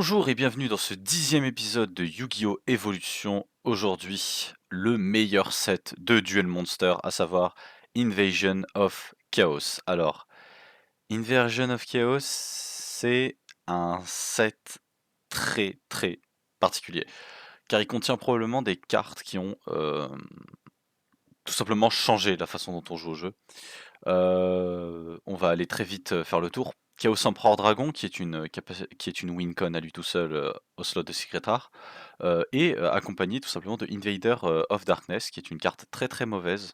Bonjour et bienvenue dans ce 10e épisode de Yu-Gi-Oh! Evolution. Aujourd'hui, le meilleur set de Duel Monster, à savoir Invasion of Chaos. Alors, Invasion of Chaos, c'est un set très particulier, car il contient probablement des cartes qui ont tout simplement changé la façon dont on joue au jeu. On va aller très vite faire le tour. Chaos Emperor Dragon, qui est une win-con à lui tout seul au slot de Secret Rare, et accompagné tout simplement de Invader of Darkness, qui est une carte très mauvaise,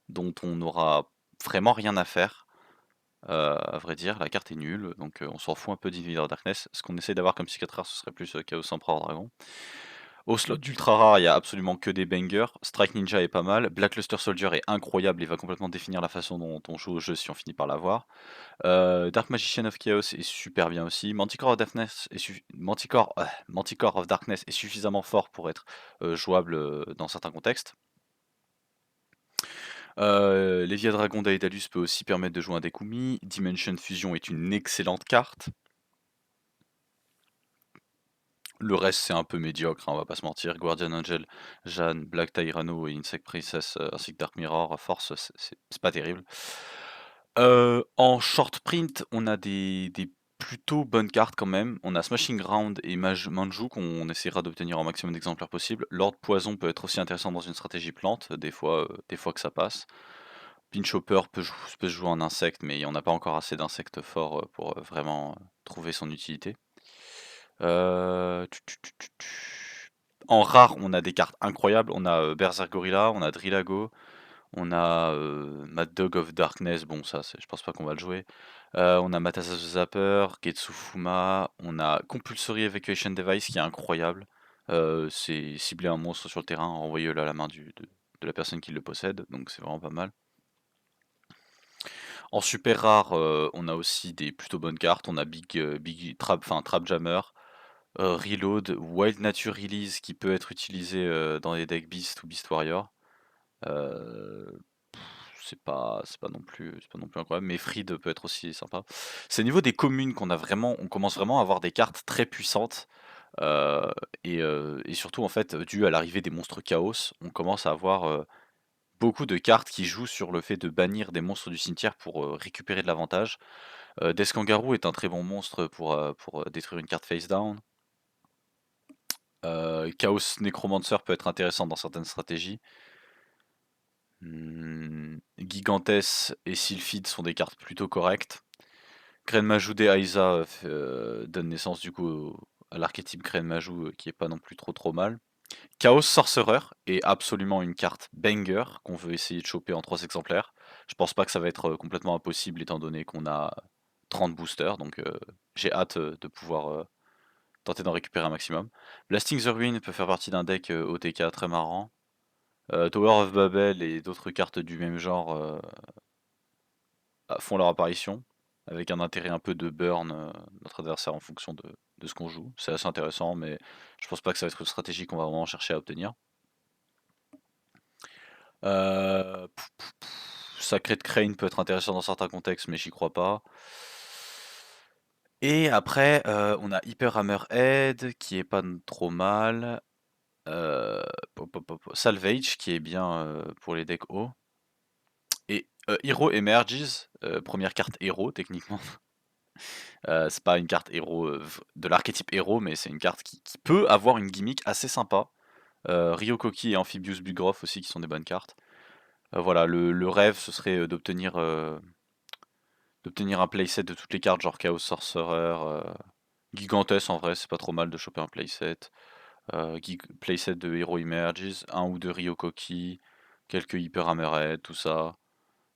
dont on n'aura vraiment rien à faire. À vrai dire, la carte est nulle, donc on s'en fout un peu d'Invader of Darkness. Ce qu'on essaie d'avoir comme Secret Rare, ce serait plus Chaos Emperor Dragon. Au slot d'ultra rare, il y a absolument que des bangers. Strike Ninja est pas mal. Blackluster Soldier est incroyable, il va complètement définir la façon dont on joue au jeu si on finit par l'avoir. Dark Magician of Chaos est super bien aussi. Manticore of Darkness est suffisamment fort pour être jouable dans certains contextes. Lévia Dragon d'Aedalus peut aussi permettre de jouer un Dekumi. Dimension Fusion est une excellente carte. Le reste c'est un peu médiocre, hein, on va pas se mentir. Guardian Angel, Jeanne, Black Tyranno et Insect Princess ainsi que Dark Mirror, Force, c'est pas terrible. En short print, on a des plutôt bonnes cartes quand même. On a Smashing Ground et Manju qu'on essaiera d'obtenir un maximum d'exemplaires possible. Lord Poison peut être aussi intéressant dans une stratégie plante, des fois que ça passe. Pinchhopper peut se jouer en insecte, mais on n'a pas encore assez d'insectes forts pour vraiment trouver son utilité. Euh, tu- tu- tu- tu- tu- En rare, on a des cartes incroyables. On a Berserk Gorilla, on a Drillago, on a Mad Dog of Darkness. Bon, ça, je pense pas qu'on va le jouer. On a Matasa the Zapper, Getsu Fuma, on a Compulsory Evacuation Device qui est incroyable. C'est cibler un monstre sur le terrain, renvoyer-le à la main de la personne qui le possède, donc c'est vraiment pas mal. En super rare, on a aussi des plutôt bonnes cartes. On a Big Trap, enfin Trap Jammer, Reload, Wild Nature Release qui peut être utilisé dans les decks Beast ou Beast Warrior. Euh, c'est pas non plus incroyable, mais Freed peut être aussi sympa. C'est au niveau des communes on commence vraiment à avoir des cartes très puissantes. euh, et surtout en fait, dû à l'arrivée des monstres Chaos, on commence à avoir beaucoup de cartes qui jouent sur le fait de bannir des monstres du cimetière pour récupérer de l'avantage. Deskangaroo est un très bon monstre pour détruire une carte face down. Chaos Necromancer peut être intéressant dans certaines stratégies. Gigantes et Sylphid sont des cartes plutôt correctes. Grenmajou des Aiza donne naissance du coup à l'archétype Grenmajou qui est pas non plus trop mal. Chaos Sorcerer est absolument une carte banger qu'on veut essayer de choper en 3 exemplaires. Je pense pas que ça va être complètement impossible étant donné qu'on a 30 boosters, donc j'ai hâte de pouvoir tenter d'en récupérer un maximum. Blasting the Ruin peut faire partie d'un deck OTK très marrant. Tower of Babel et d'autres cartes du même genre font leur apparition, avec un intérêt un peu de burn notre adversaire en fonction de ce qu'on joue. C'est assez intéressant, mais je pense pas que ça va être une stratégie qu'on va vraiment chercher à obtenir. Euh, Sacred Crane peut être intéressant dans certains contextes, mais j'y crois pas. Et après, on a Hyper Hammerhead, qui est pas trop mal. Euh, Salvage, qui est bien pour les decks hauts. Et Hero Emerges, première carte héros techniquement. C'est pas une carte héros de l'archétype héros, mais c'est une carte qui peut avoir une gimmick assez sympa. Ryokoki et Amphibious Bugroth aussi qui sont des bonnes cartes. Voilà, le rêve ce serait d'obtenir un playset de toutes les cartes, genre Chaos Sorcerer, Gigantes en vrai, c'est pas trop mal de choper un playset. Playset de Hero Emerges, un ou deux Ryokoki, quelques Hyper Hammerhead, tout ça.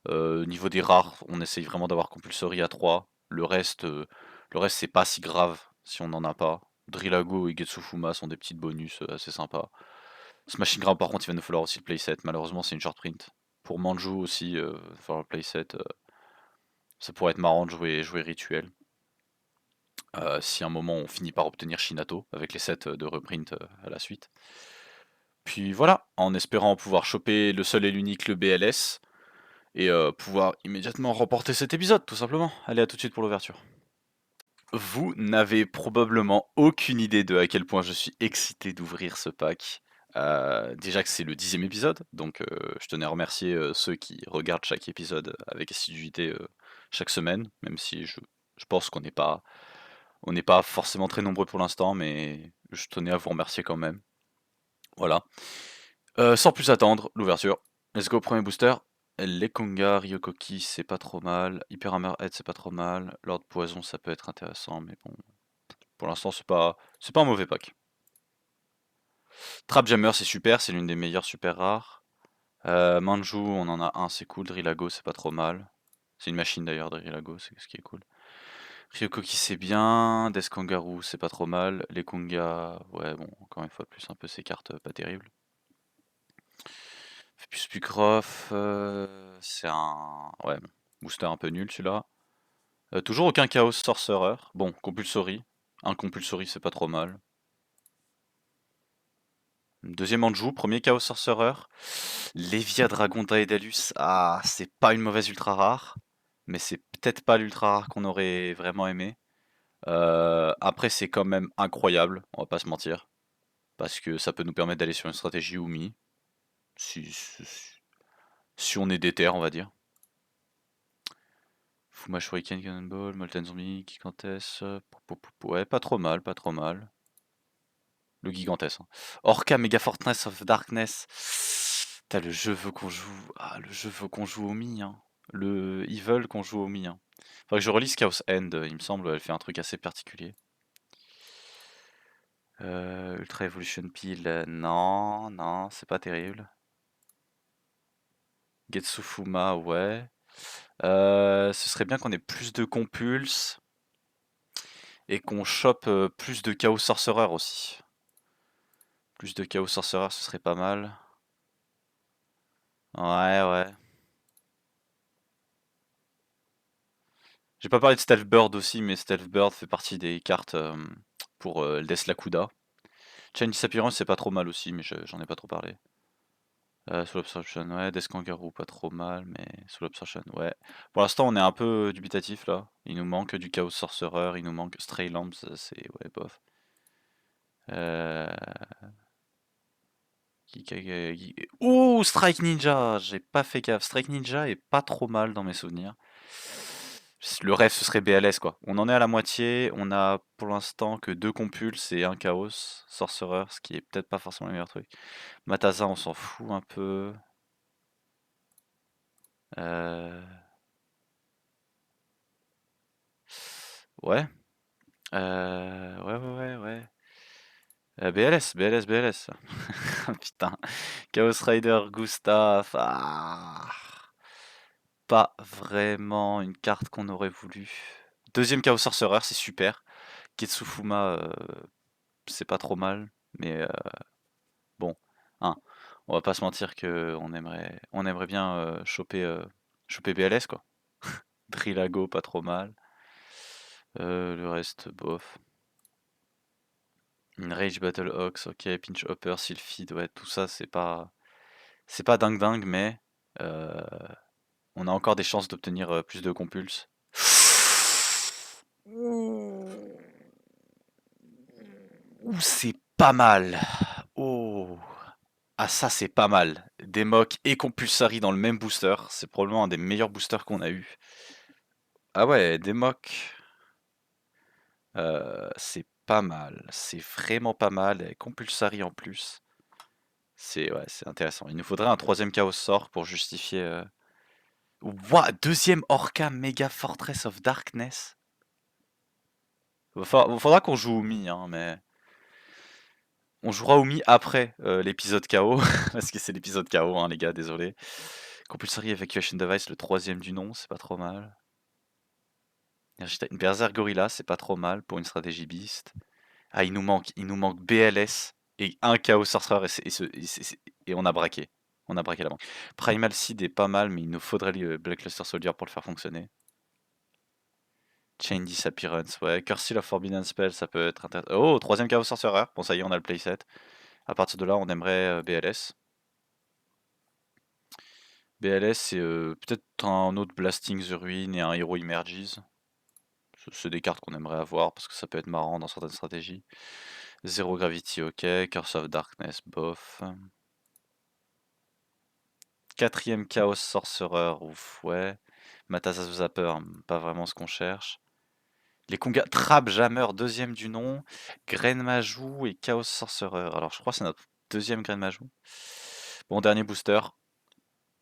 Niveau des rares, on essaye vraiment d'avoir Compulsory à 3. Le reste c'est pas si grave si on n'en a pas. Drillago et Getsufuma sont des petites bonus assez sympas. Smashing Ground par contre il va nous falloir aussi le playset, malheureusement c'est une short print. Pour Manju aussi, il va falloir le playset. Ça pourrait être marrant de jouer rituel. Si à un moment on finit par obtenir Shinato avec les sets de reprint à la suite. Puis voilà, en espérant pouvoir choper le seul et l'unique, le BLS, et pouvoir immédiatement remporter cet épisode, tout simplement. Allez, à tout de suite pour l'ouverture. Vous n'avez probablement aucune idée de à quel point je suis excité d'ouvrir ce pack. Déjà que c'est le 10e épisode, donc je tenais à remercier ceux qui regardent chaque épisode avec assiduité chaque semaine, même si je pense on n'est pas forcément très nombreux pour l'instant, mais je tenais à vous remercier quand même. Voilà. Sans plus attendre, l'ouverture. Let's go, premier booster. Lekonga, Ryokoki, c'est pas trop mal. Hyper Hammerhead, c'est pas trop mal. Lord Poison, ça peut être intéressant, mais bon. Pour l'instant, c'est pas un mauvais pack. Trapjammer, c'est super, c'est l'une des meilleures super rares. Manju, on en a un, c'est cool. Drillago, c'est pas trop mal. C'est une machine d'ailleurs, Drillago, c'est ce qui est cool. Ryokoki, c'est bien. Deskangaroo, c'est pas trop mal. Les Konga, ouais, bon, encore une fois de plus, un peu ces cartes pas terribles. Plus Pucroft, c'est un. Ouais, bon, booster un peu nul celui-là. Toujours aucun Chaos Sorcerer. Bon, Compulsory. Un Compulsory, c'est pas trop mal. Deuxième Anjou, premier Chaos Sorcerer. Lévia Dragon Daedalus, ah, c'est pas une mauvaise ultra rare, mais c'est peut-être pas l'ultra rare qu'on aurait vraiment aimé. Après, c'est quand même incroyable, on va pas se mentir, parce que ça peut nous permettre d'aller sur une stratégie Umi, si on est déter, on va dire. Fuma Shuriken, Cannonball, Molten Zombie, Gigantes, ouais, pas trop mal, pas trop mal. Le Gigantes. Hein. Orca Mega Fortress of Darkness. Putain, le jeu veut qu'on joue. Ah, le jeu veut qu'on joue au Mi. Hein. Ils veulent qu'on joue au Mi. Hein. Faudrait que je relise Chaos End, il me semble, elle fait un truc assez particulier. Ultra Evolution Peel, non, non, c'est pas terrible. Getsufuma, ouais. Ce serait bien qu'on ait plus de compulses et qu'on chope plus de Chaos Sorcerer aussi. Plus de Chaos Sorcerer, ce serait pas mal. Ouais, ouais. J'ai pas parlé de Stealth Bird aussi, mais Stealth Bird fait partie des cartes pour Death Lakuda. Chain Disappearance, c'est pas trop mal aussi, mais j'en ai pas trop parlé. Soul Absorption, ouais. Death Kangaroo, pas trop mal, mais Soul Absorption, ouais. Pour l'instant, on est un peu dubitatif là. Il nous manque du Chaos Sorcerer, il nous manque Stray Lamps, c'est ouais, bof. Euh... Ouh, Strike Ninja! J'ai pas fait gaffe. Strike Ninja est pas trop mal dans mes souvenirs. Le rêve, ce serait BLS, quoi. On en est à la moitié. On a pour l'instant que 2 compulses et un chaos. Sorcerer, ce qui est peut-être pas forcément le meilleur truc. Mataza, on s'en fout un peu. Euh... Ouais. Ouais, ouais, ouais, ouais. BLS, BLS, BLS. Putain. Chaos Rider, Gustave. Ah. Pas vraiment une carte qu'on aurait voulu. Deuxième Chaos Sorcerer, c'est super. Ketsufuma, c'est pas trop mal. Mais bon, hein, on va pas se mentir que on aimerait bien choper BLS quoi. Drillago, pas trop mal. Le reste, bof. Une Rage Battle Ox, ok. Pinch Hopper, Sylphid, ouais, tout ça, c'est pas dingue dingue, mais euh, on a encore des chances d'obtenir plus de compulses. Ouh, c'est pas mal. Oh. Ah ça c'est pas mal. Demok et Compulsary dans le même booster, c'est probablement un des meilleurs boosters qu'on a eu. Ah ouais, Demok, c'est pas mal. C'est vraiment pas mal. Et Compulsary en plus. C'est ouais, c'est intéressant. Il nous faudrait un troisième Chaos Sort pour justifier. Ouah, deuxième Orca Mega Fortress of Darkness. Faudra qu'on joue Umi, hein, mais on jouera Umi après l'épisode KO, parce que c'est l'épisode KO, hein, les gars, désolé. Compulsory Evacuation Device, le troisième du nom, c'est pas trop mal. Une Berserk Gorilla, c'est pas trop mal pour une stratégie Beast. Ah, il nous manque BLS et un Chaos Sorcerer et on a braqué. On a braqué la banque. Primal Seed est pas mal, mais il nous faudrait le Black Luster Soldier pour le faire fonctionner. Chain Disappearance, ouais. Curse of Forbidden Spell, ça peut être intéressant. Oh, troisième Chaos Sorcerer. Bon, ça y est, on a le playset. À partir de là, on aimerait BLS. BLS, c'est peut-être un autre Blasting the Ruin et un Hero Emerges. C'est des cartes qu'on aimerait avoir parce que ça peut être marrant dans certaines stratégies. Zero Gravity, ok. Curse of Darkness, bof. Quatrième Chaos Sorcerer, ouf, ouais. Matasas Zapper, pas vraiment ce qu'on cherche. Les Konga Trap Jammer, deuxième du nom. Grain Majou et Chaos Sorcerer. Alors je crois que c'est notre deuxième Grain Majou. Bon, dernier booster.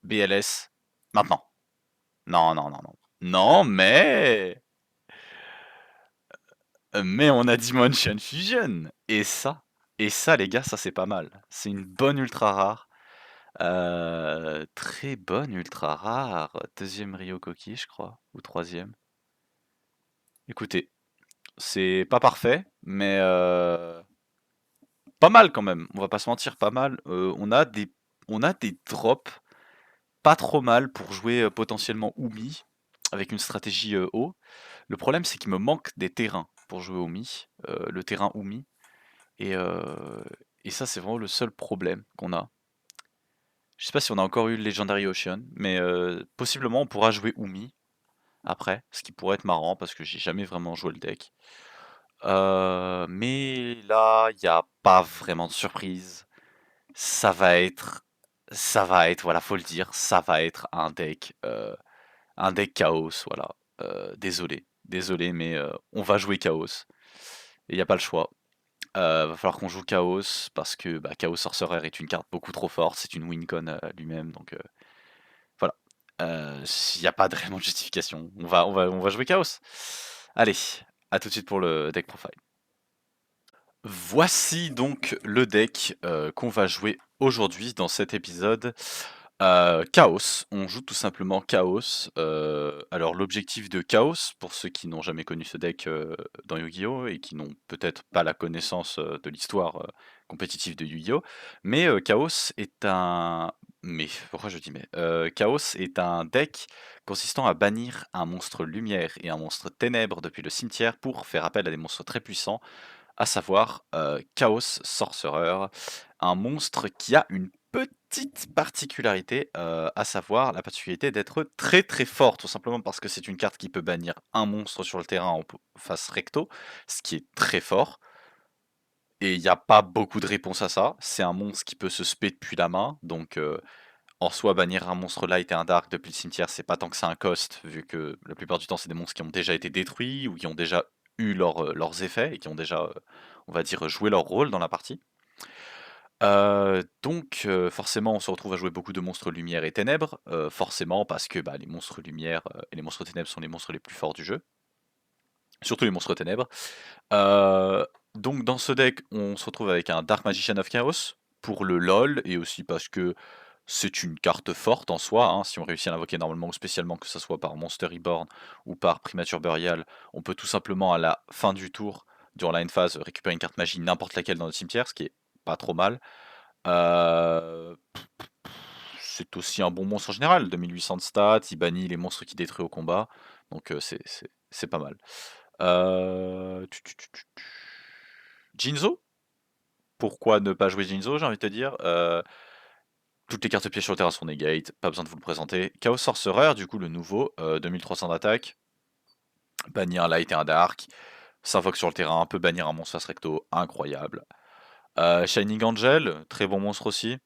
BLS. Maintenant. Non, non, non, non. Non, mais on a Dimension Fusion. Et ça, les gars, ça c'est pas mal. C'est une bonne ultra rare. Très bonne ultra rare. Deuxième Rio Koki, je crois. Ou troisième. Écoutez, c'est pas parfait, mais pas mal quand même. On va pas se mentir, pas mal. On a des drops pas trop mal pour jouer potentiellement Umi avec une stratégie haut. Le problème, c'est qu'il me manque des terrains pour jouer Umi, le terrain Umi. Et, euh, et ça, c'est vraiment le seul problème qu'on a. Je sais pas si on a encore eu le Legendary Ocean, mais possiblement on pourra jouer Umi après, ce qui pourrait être marrant parce que j'ai jamais vraiment joué le deck. Mais là, il n'y a pas vraiment de surprise. Ça va être, voilà, faut le dire, ça va être un deck Chaos, voilà. Désolé, mais on va jouer Chaos. Et il n'y a pas le choix. Va falloir qu'on joue Chaos parce que bah, Chaos Sorcerer est une carte beaucoup trop forte, c'est une win-con lui-même, donc voilà. Il n'y a pas de vraiment de justification. On va jouer Chaos. Allez, à tout de suite pour le deck profile. Voici donc le deck qu'on va jouer aujourd'hui dans cet épisode. Chaos, on joue tout simplement Chaos. Alors l'objectif de Chaos, pour ceux qui n'ont jamais connu ce deck dans Yu-Gi-Oh! Et qui n'ont peut-être pas la connaissance de l'histoire compétitive de Yu-Gi-Oh! Mais Chaos est un... Mais pourquoi je dis mais Chaos est un deck consistant à bannir un monstre lumière et un monstre ténèbres depuis le cimetière pour faire appel à des monstres très puissants, à savoir Chaos Sorcerer, un monstre qui a une petite particularité, à savoir la particularité d'être très très fort, tout simplement parce que c'est une carte qui peut bannir un monstre sur le terrain en face recto, ce qui est très fort. Et il n'y a pas beaucoup de réponses à ça. C'est un monstre qui peut se spé depuis la main, donc en soi, bannir un monstre light et un dark depuis le cimetière, c'est pas tant que c'est un cost, vu que la plupart du temps, c'est des monstres qui ont déjà été détruits ou qui ont déjà eu leurs effets et qui ont déjà, on va dire, joué leur rôle dans la partie. Donc forcément, on se retrouve à jouer beaucoup de monstres lumière et ténèbres, forcément parce que bah, les monstres lumière et les monstres ténèbres sont les monstres les plus forts du jeu, surtout les monstres ténèbres. Donc dans ce deck, on se retrouve avec un Dark Magician of Chaos pour le LOL et aussi parce que c'est une carte forte en soi, hein. Si on réussit à l'invoquer normalement ou spécialement, que ce soit par Monster Reborn ou par Primature Burial, on peut tout simplement à la fin du tour, durant la end phase, récupérer une carte magie n'importe laquelle dans notre cimetière, ce qui est pas trop mal. Euh, C'est aussi un bon monstre en général, 2800 de stats, il bannit les monstres qui détruisent au combat, donc c'est pas mal. Jinzo? Pourquoi ne pas jouer Jinzo, j'ai envie de te dire. Toutes les cartes pièges sur le terrain sont negate, pas besoin de vous le présenter. Chaos Sorcerer, du coup le nouveau, 2300 d'attaque, bannir un light et un dark, s'invoque sur le terrain, peut bannir un monstre face recto, incroyable. Shining Angel, très bon monstre aussi,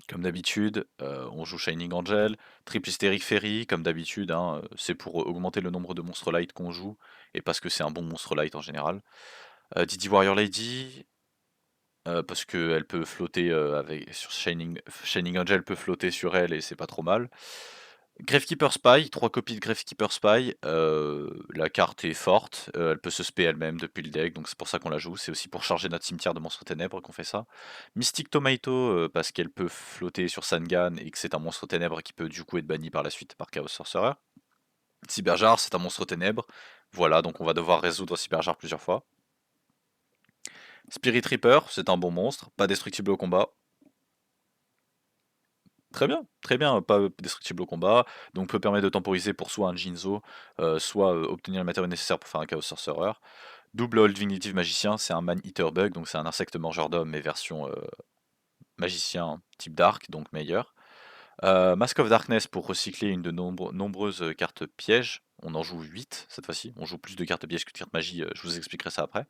comme d'habitude, on joue Shining Angel. Triple Hystérique Fairy, comme d'habitude, hein, c'est pour augmenter le nombre de monstres light qu'on joue, et parce que c'est un bon monstre light en général. Didi Warrior Lady, parce qu'elle peut flotter sur Shining Angel peut flotter sur elle et c'est pas trop mal. Gravekeeper Spy, 3 copies de Gravekeeper Spy, la carte est forte, elle peut se spé elle-même depuis le deck, donc c'est pour ça qu'on la joue, c'est aussi pour charger notre cimetière de monstres ténèbres qu'on fait ça. Mystic Tomato, parce qu'elle peut flotter sur Sangan et que c'est un monstre ténèbre qui peut du coup être banni par la suite par Chaos Sorcerer. Cyberjar, c'est un monstre ténèbre, voilà, donc on va devoir résoudre Cyberjar plusieurs fois. Spirit Reaper, c'est un bon monstre, pas destructible au combat. Très bien, pas destructible au combat, donc peut permettre de temporiser pour soit un Jinzo, soit obtenir le matériau nécessaire pour faire un Chaos Sorcerer. Double Old Dignitive Magicien, c'est un Man Eater Bug, donc c'est un insecte mangeur d'hommes, mais version magicien type Dark, donc meilleur. Mask of Darkness pour recycler une de nombreuses cartes pièges. on en joue 8 cette fois-ci. On joue plus de cartes pièges que de cartes magie, je vous expliquerai ça après.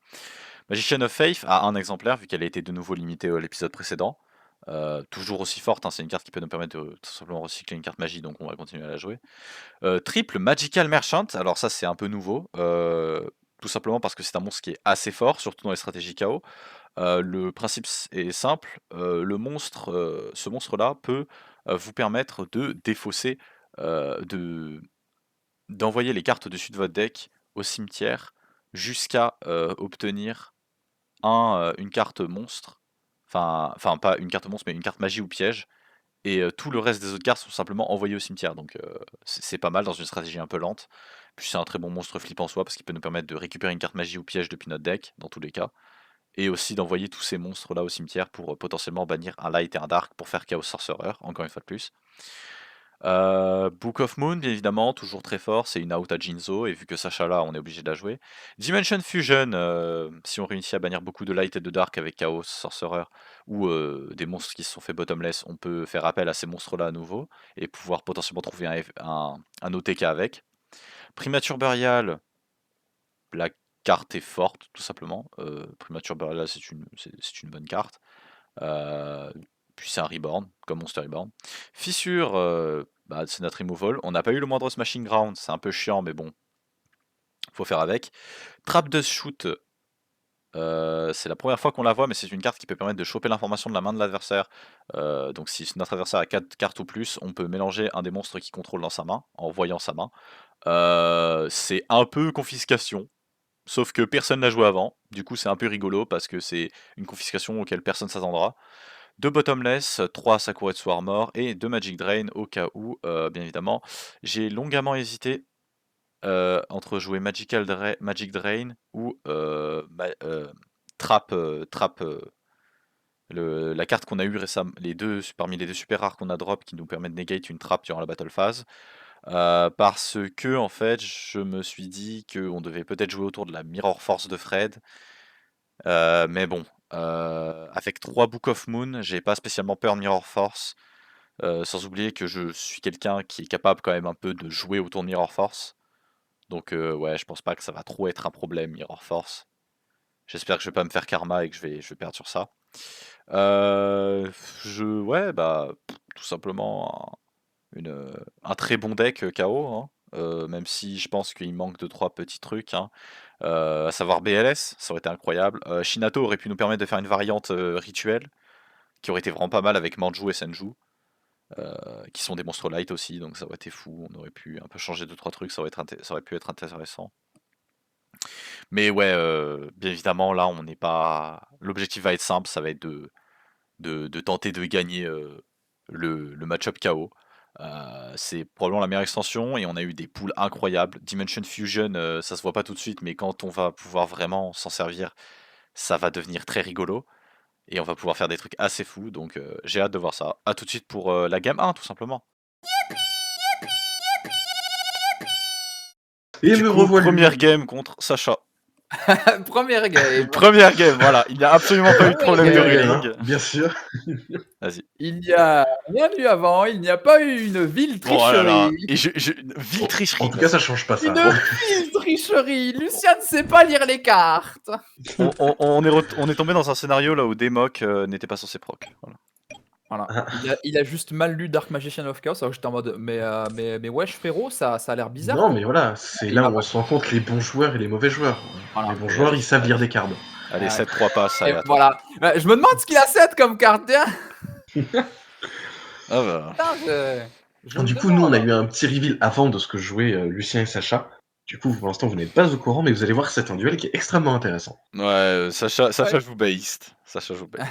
Magician of Faith a un exemplaire, vu qu'elle a été de nouveau limitée à l'épisode précédent. Toujours aussi forte, hein, c'est une carte qui peut nous permettre de tout simplement recycler une carte magie, donc on va continuer à la jouer. Triple Magical Merchant, alors ça c'est un peu nouveau, tout simplement parce que c'est un monstre qui est assez fort, surtout dans les stratégies KO. Le principe est simple, ce monstre-là peut vous permettre de défausser, d'envoyer les cartes dessus de votre deck au cimetière jusqu'à obtenir une carte monstre, enfin pas une carte monstre, mais une carte magie ou piège, et tout le reste des autres cartes sont simplement envoyées au cimetière, donc c'est pas mal dans une stratégie un peu lente. Puis c'est un très bon monstre flip en soi, parce qu'il peut nous permettre de récupérer une carte magie ou piège depuis notre deck, dans tous les cas, et aussi d'envoyer tous ces monstres là au cimetière pour potentiellement bannir un light et un dark pour faire Chaos Sorcerer, encore une fois de plus. Book of Moon, bien évidemment, toujours très fort, c'est une out à Jinzo, et vu que Sacha là, on est obligé de la jouer. Dimension Fusion, si on réussit à bannir beaucoup de light et de dark avec Chaos Sorcerer, ou des monstres qui se sont fait bottomless, on peut faire appel à ces monstres là à nouveau, et pouvoir potentiellement trouver un OTK avec. Primature Burial, la carte est forte, tout simplement. Primature Burial, c'est une bonne carte. Puis c'est un Reborn, comme Monster Reborn. Fissure, c'est notre removal. On n'a pas eu le moindre Smashing Ground, c'est un peu chiant, mais bon, faut faire avec. Trap de Shoot, c'est la première fois qu'on la voit, mais c'est une carte qui peut permettre de choper l'information de la main de l'adversaire. Donc si notre adversaire a 4 cartes ou plus, on peut mélanger un des monstres qu'il contrôle dans sa main, en voyant sa main. C'est un peu confiscation, sauf que personne l'a joué avant. Du coup, c'est un peu rigolo parce que c'est une confiscation auquel personne s'attendra. 2 Bottomless, 3 Sakuretsu Armor et 2 Magic Drain au cas où, bien évidemment. J'ai longuement hésité entre jouer Magic Drain ou Trap, la carte qu'on a eu récemment, parmi les deux super rares qu'on a drop qui nous permet de negate une trappe durant la battle phase. Parce que en fait, je me suis dit qu'on devait peut-être jouer autour de la Mirror Force de Fred. Mais bon, avec 3 Book of Moon, j'ai pas spécialement peur de Mirror Force. Sans oublier que je suis quelqu'un qui est capable quand même un peu de jouer autour de Mirror Force. Donc ouais, je pense pas que ça va trop être un problème, Mirror Force. J'espère que je vais pas me faire karma et que je vais perdre sur ça. Ouais, tout simplement un très bon deck KO, hein. Même si je pense qu'il manque de 3 petits trucs, hein. À savoir BLS, ça aurait été incroyable. Shinato aurait pu nous permettre de faire une variante rituelle, qui aurait été vraiment pas mal avec Manju et Senju, qui sont des monstres light aussi, donc ça aurait été fou. On aurait pu un peu changer 2-3 trucs, ça aurait pu être intéressant. Mais ouais, bien évidemment, là, on n'est pas. L'objectif va être simple, ça va être de tenter de gagner le match-up KO. C'est probablement la meilleure extension et on a eu des poules incroyables. Dimension Fusion, ça se voit pas tout de suite, mais quand on va pouvoir vraiment s'en servir, ça va devenir très rigolo et on va pouvoir faire des trucs assez fous. Donc j'ai hâte de voir ça. À tout de suite pour la game 1, tout simplement. Et Du me coup, revoilà. première game contre Sacha. Première game. Première game, voilà. Il n'y a absolument pas eu de problème de Première game, ruling. hein, bien sûr. Vas-y. Il n'y a rien eu avant, il n'y a pas eu une ville Oh là là. tricherie. Et ville tricherie. En tout cas, ça change pas ça. Une ville tricherie. Lucien ne sait pas lire les cartes. On est tombé dans un scénario là où Democ n'était pas censé proc. Voilà. Voilà. Il a juste mal lu Dark Magician of Chaos. Alors j'étais en mode, mais wesh frérot, ça a l'air bizarre. Non, mais voilà, c'est Il là m'a où on se rend compte les bons joueurs et les mauvais joueurs. Voilà. Les bons Et joueurs, allez, ils savent lire allez. des cartes. Allez, Ouais. 7-3 passes, allez, Et à toi. voilà. Je me demande ce qu'il a 7 comme carte, tiens. Ah bah. Putain, je me Du coup, nous, on a demande. eu un petit reveal avant de ce que jouaient Lucien et Sacha. Du coup, pour l'instant, vous n'êtes pas au courant, mais vous allez voir que c'est un duel qui est extrêmement intéressant. Ouais, Sacha Ouais. joue based. Sacha joue based.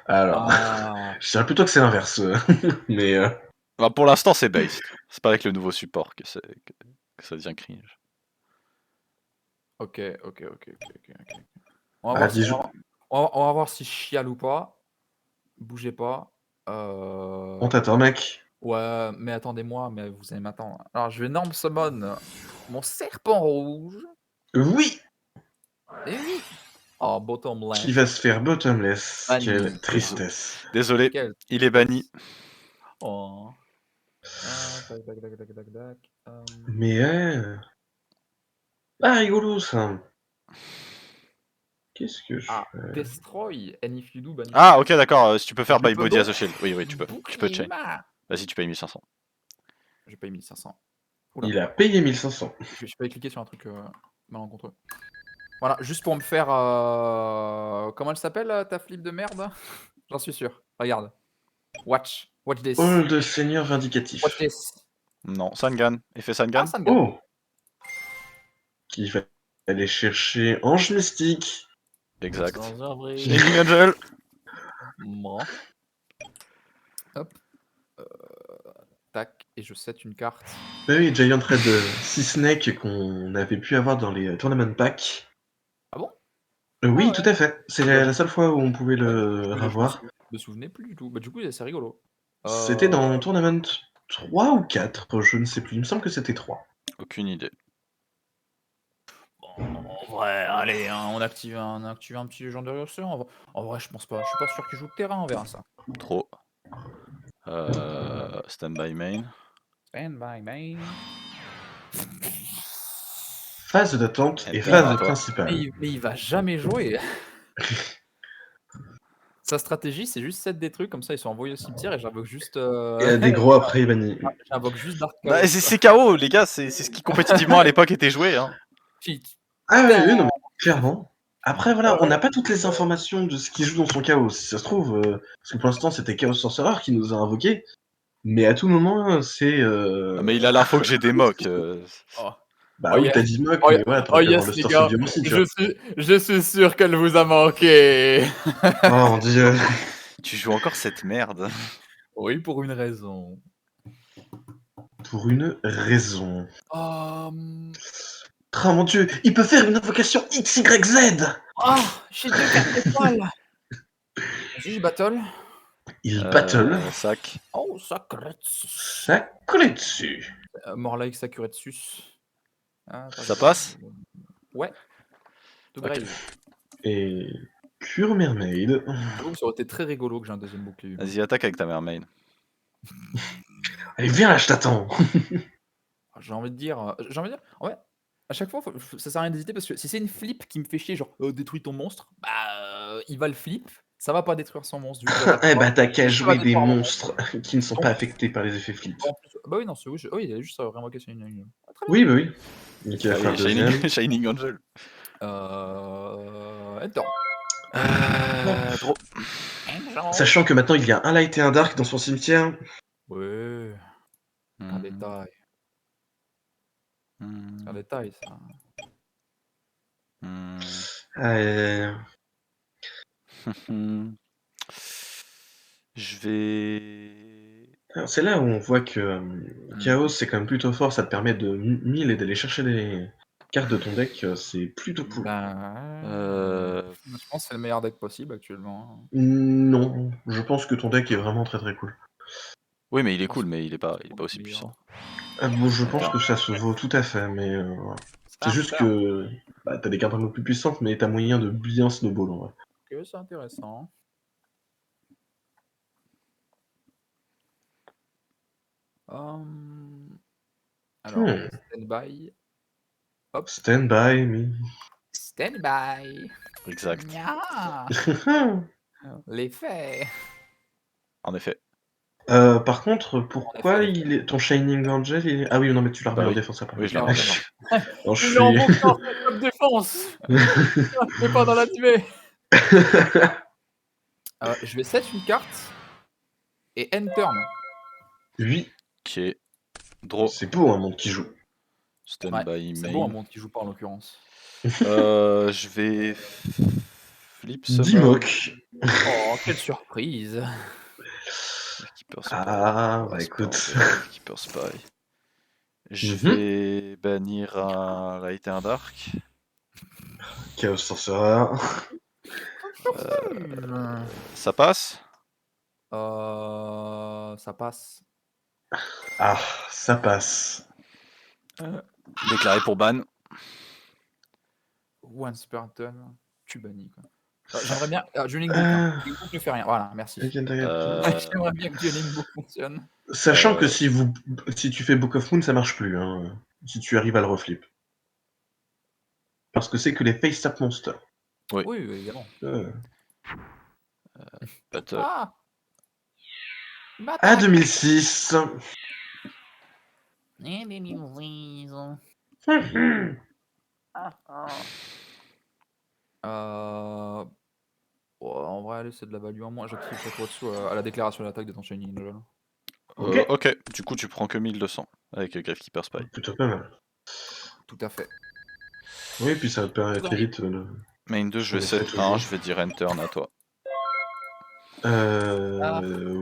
Alors, Ah. je dirais plutôt que c'est l'inverse. Mais Bah, pour l'instant, c'est based. C'est pas avec le nouveau support que ça devient cringe. Ok. On va voir, on va voir si je chiale ou pas. Bougez pas. on t'attend, mec. Ouais, mais attendez-moi, mais vous allez m'attendre. Alors, je vais norm summon mon serpent rouge. Oui, Et oui. Oh, bottomless. qui va se faire bottomless. Banni. Quelle tristesse. Désolé, Quelle il est banni. Oh. Tac, tac, tac, tac, tac, tac. Mais ah, rigolo ça. Qu'est-ce que je Ah, fais? destroy, and if you do, banish Ah, it. ok, d'accord. Si tu peux faire Je by peux body as donc a shield. Oui, oui, tu peux. Tu peux bouclier chain. humain. Vas-y, tu payes 1500. J'ai payé 1500. Oula, Il a payé 1500. je peux cliquer sur un truc malencontreux. Voilà, juste pour me faire. Comment elle s'appelle ta flip de merde? J'en suis sûr. Regarde. Watch. Watch this. Old Seigneur Watch vindicatif. this. Non, Sangan. Effet Ah, Sangan. ça me gagne. Oh! Qu'il va aller chercher Ange Mystique. Exact. Dans un vrai. Shining Angel. Moi. Hop. Tac. Et je set une carte. Bah oui, Giant Red Sea Snake qu'on avait pu avoir dans les Tournament Packs. Ah bon? Oui, ouais. tout à fait. C'est Bah, la seule fois où on pouvait le Je revoir. me souvenais plus du tout. Bah, du coup, c'est rigolo. C'était dans Tournament 3 ou 4, je ne sais plus. Il me semble que c'était 3. Aucune idée. En vrai, allez, hein, on active un petit légendaire urceur. En vrai, je pense pas. Je suis pas sûr qu'il joue de terrain, on verra ça. Trop. Stand by main. Stand by main. Phase d'attente et Enter phase à toi. principale. Mais il va jamais jouer. Sa stratégie, c'est juste set des trucs comme ça, ils sont envoyés au cimetière et j'invoque juste. Il y a des gros après bannis. J'invoque juste Dark Bah, Chaos. c'est KO, les gars. C'est ce qui compétitivement à l'époque était joué. Hein. Ah oui, oui, non, mais clairement. Après, voilà, on n'a pas toutes les informations de ce qui joue dans son chaos. Si ça se trouve, parce que pour l'instant, c'était Chaos Sorcerer qui nous a invoqué. Mais à tout moment, c'est. Ah, mais il a l'info que j'ai des mocks. Oh. Bah Oh oui, yes. t'as dit mock, Oh, mais voilà, t'aurais pu avoir yes, le les Star gars. Studio aussi, tu vois. Je suis sûr qu'elle vous a manqué. Oh mon dieu. Tu joues encore cette merde. Oui, pour une raison. Pour une raison. Oh mon dieu, il peut faire une invocation XYZ. j'ai deux cartes d'étoiles. Vas-y, je battle. Il battle. Sac. Oh, sacré. Ça collait dessus. More like Sakuretsus. Ça passe? Ouais. De Ok. Graze. Et Cure Mermaid. J'avoue que ça aurait été très rigolo que j'ai un deuxième bouclier. Vas-y, attaque avec ta mermaid. Allez, viens là, je t'attends. J'ai envie de dire, ouais. À chaque fois, ça sert à rien d'hésiter parce que si c'est une flip qui me fait chier, genre détruis ton monstre, bah il va le flip, ça va pas détruire son monstre. Du coup, Eh bah, t'as qu'à ça va jouer des détruire mon monstres qui ne sont pas affectés par les effets flip. en plus, bah oui, non, c'est oui, oui, il a juste réinvoqué sur une. Ah, très bien. Oui, bah oui. Nickel, à faire Allez, le deuxième. Shining Angel. Enter. Draw. Sachant que maintenant il y a un light et un dark dans son cimetière. Ouais, un détail. Un détail, ça. Euh, Je vais. alors, c'est là où on voit que Chaos c'est quand même plutôt fort, ça te permet de 1000 et d'aller chercher des cartes de ton deck, c'est plutôt cool. Je pense que c'est le meilleur deck possible actuellement. Non, je pense que ton deck est vraiment très très cool. Oui, mais il est cool, mais il est pas aussi Meilleur. puissant. Bon, je pense Attends. que ça se vaut tout à fait, mais voilà. C'est juste Enter. que bah, t'as des cartes un peu plus puissantes, mais t'as moyen de bien snowball en vrai. Ok, c'est intéressant. Alors, stand by. Hop. Stand by me. Stand by. Exact. Nya. L'effet. En effet. Par contre, pourquoi En effet. il est ton Shining Angel il est... Ah oui, non, mais tu l'as remis Bah en oui. défense après. Oui, je l'ai Non, remis. Non, je Il suis... est en encore top défense. Mais pas dans l'animé. Je vais set une carte et end turn. Oui, Ok. Draw. c'est beau un monde qui joue. Stand by C'est main. bon un monde qui joue pas en l'occurrence. Je vais flip summon. Dimok. Oh, quelle surprise. Keeper Spy. Ah, bah c'est pas écoute. en fait, Keeper Spy. Je vais bannir un Light et un Dark. Chaos Sorcerer. Ça passe? Ça passe. Ah, ça passe. Déclaré pour ban. Once per turn, tu bannis quoi. J'aimerais bien Dueling Book, hein. Euh, Dueling Book ne fait rien. Voilà, merci. Legend of Captain. J'aimerais bien que Dueling Book fonctionne. Sachant que si tu fais Book of Moon, ça marche plus, hein, si tu arrives à le reflip. Parce que c'est que les face tap monsters. Oui. Oui, évidemment. Battle. Ah! À 2006. En vrai, allez, c'est de la value en moins. J'active Shakuratsu à la déclaration d'attaque de ton Shiny Ninja. Ok, du coup tu prends que 1200 avec Gravekeeper Spy. Plutôt pas mal. Tout à fait. Oui, puis ça permet très vite. Main 2, je vais Sur les 7-1, fêtes, je vais dire Enter à toi.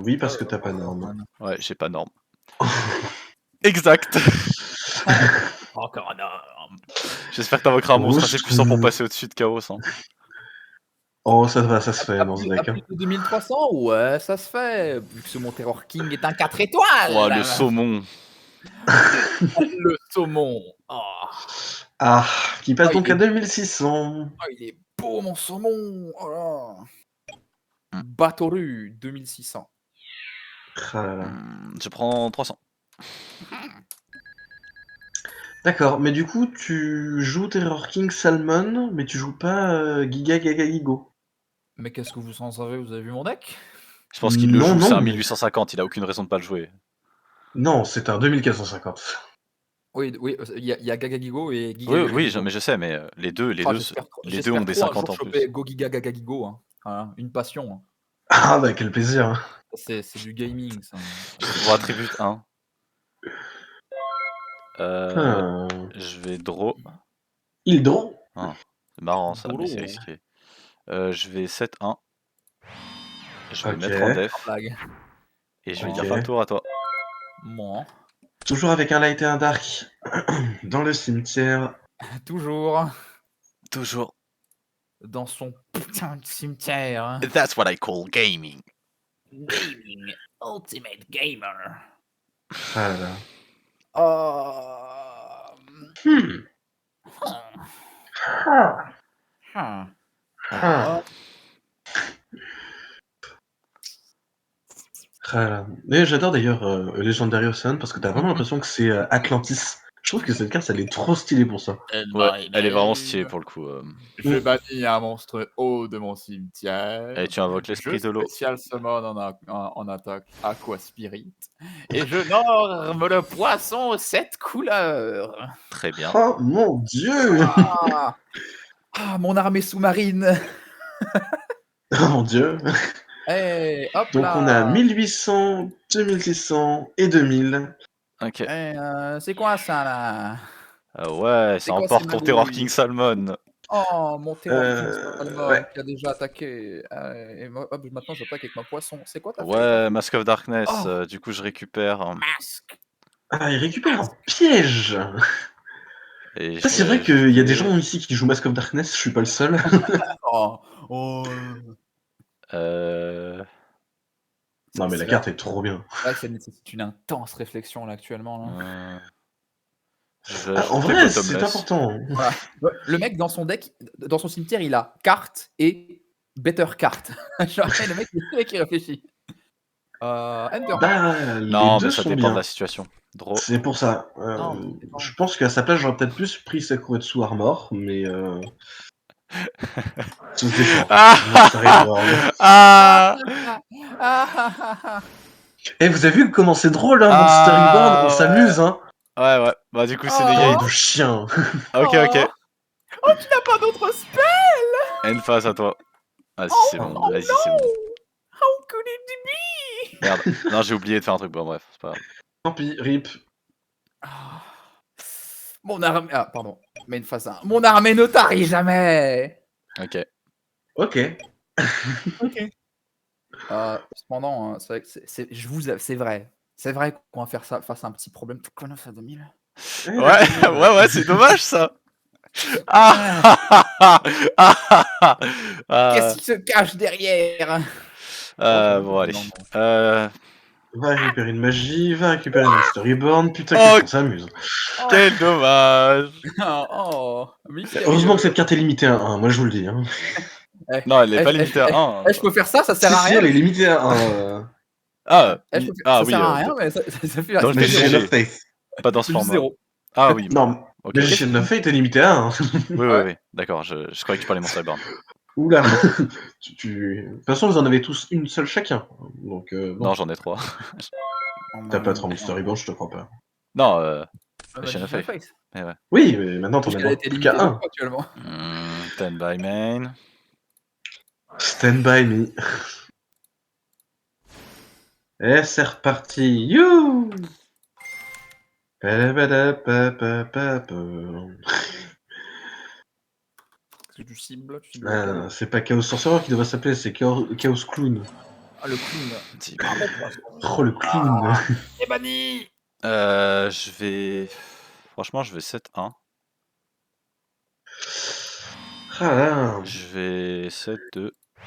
Oui, parce que t'as pas norme. Ouais, j'ai pas norme. Exact. Encore un norme. J'espère que t'invoqueras un monstre assez puissant pour passer au-dessus de Chaos. Hein. Oh, ça va, ça se fait dans ce À deck. plus de 2300, ouais, ça se fait. Vu que ce mon Terror King est un 4 étoiles. Oh, le saumon. Le saumon. Oh. Ah, qui passe Oh, donc il à est- 2600. Oh, il est beau, mon saumon. Oh là. Batoru, 2600. Ah là là. Je prends 300. D'accord, mais du coup, tu joues Terror King Salmon, mais tu joues pas Giga Gaga Gigo. Mais qu'est-ce que vous en savez? Vous avez vu mon deck? Je pense qu'il le Non, joue, c'est non, un mais- 1850, il a aucune raison de pas le jouer. Non, c'est un 2450. Oui, il y a Gagagigo et Giga Oui, Gaga oui, Gigo. mais je sais, mais les deux J'espère ont des trop un 50 jour en plus. choper Go Giga Gaga Gigo. Hein. Voilà, une passion. Hein. Ah bah quel plaisir. C'est du gaming, ça. Pour attribute 1. Ah. Je vais draw. Il draw. Ah, c'est marrant ça, mais Drôle. c'est risqué. Je vais 7-1. Je vais Ok. mettre en def. Blague. Et je vais Ok. dire fin de tour à toi. Moi. Toujours avec un light et un dark dans le cimetière. Toujours Toujours. dans son putain de cimetière. Hein. That's what I call gaming. Gaming. Ultimate Gamer. Ah là là. Hmm. Ah là. Et j'adore d'ailleurs Legendary Ocean parce que t'as vraiment l'impression que c'est Atlantis. Je trouve que cette carte elle est trop stylée pour ça. Ouais, elle est vraiment stylée pour le coup. Je bannis un monstre haut de mon cimetière. Et tu invoques l'esprit de l'eau. Spécial summon en attaque Aqua Spirit. Et je norme le poisson aux 7 couleurs. Très bien. Oh mon dieu. Mon armée sous-marine. Oh mon dieu. Hey, hop Donc là. on a 1800, 2600 et 2000. Ok. C'est quoi ça là? Ouais, C'est ça quoi emporte ces ton Terror magouilles? King Salmon. Oh, mon Terror King Salmon ouais. qui a déjà attaqué. Et maintenant j'attaque avec ma poisson. C'est quoi ta Ouais, Mask of Darkness, Oh. du coup je récupère. masque? Ah, il récupère un piège. Et Ça, c'est vrai qu'il y a des gens ici qui jouent Mask of Darkness, je suis pas le seul. Non, mais la carte est trop bien. Ouais, ça nécessite une intense réflexion là actuellement. Là. Je En vrai, c'est important. Voilà. Le mec dans son deck, dans son cimetière, il a carte et better carte. Genre, le mec, c'est le mec qui réfléchit. Enter. Bah, Non, les deux mais ça sont dépend bien. de la situation. Draw. C'est pour ça. Non, je pense qu'à sa place, j'aurais peut-être plus pris Sakuretsu Armor, mais tout dépend. Ça arrive. Eh, vous avez vu comment c'est drôle, hein, Monster Reborn, on s'amuse, hein. Ouais. Bah du coup, c'est Bande négate. de chiens. Ok. Oh, tu n'as pas d'autre spell. Une phase à toi. Vas-y, c'est bon. Vas-y, c'est bon. How could it be? Merde. Non, j'ai oublié de faire un truc. Bon, bref, c'est pas grave. Tant pis, rip. Mon armée. Ah, pardon. Mais une phase 1. Mon armée ne tarit jamais. Ok. Cependant, c'est vrai que c'est vrai. C'est vrai qu'on va faire ça face à un petit problème. Pourquoi on a fait 2000? Ouais, c'est dommage ça. Qu'est-ce qui se cache derrière? Bon, allez. Va récupérer une magie, va récupérer une Monster Reborn. Putain, qu'est-ce qu'on s'amuse. Quel dommage. Heureusement que cette carte est limitée à 1, moi je vous le dis. Hein. Eh, Non, elle est eh, pas eh, limitée à eh, 1. eh, je peux faire ça Si, sert à si, rien. elle est limitée à 1. Ça Oui, sert à rien, mais ça fait dans le Magician TCG. of Faith. pas dans ce plus format. 0. Ah oui, Non, ok. Magician of Faith est limité à 1. Oui, Ouais. oui, d'accord, je croyais que tu parlais Monster Reborn. Oula. De toute façon, vous en avez tous une seule chacun. Donc, bon. Non, j'en ai 3. T'as pas 3 Monster Reborn, je te crois pas. Non, Magician Magician of of Faith. Eh ouais. Oui, mais maintenant t'en Parce as qu'elle a droit été plus limitée qu'à 2 1. fois actuellement. Stand by main. Stand by me. Et c'est reparti. You. Est-ce que tu cibles lequel C'est pas Chaos Sorcerer qui devrait s'appeler, c'est Chaos Clown. Ah, le clown. Si. Oh, le clown. C'est banni. Je vais. Franchement, je vais 7-1. Ah là. Je vais 7-2.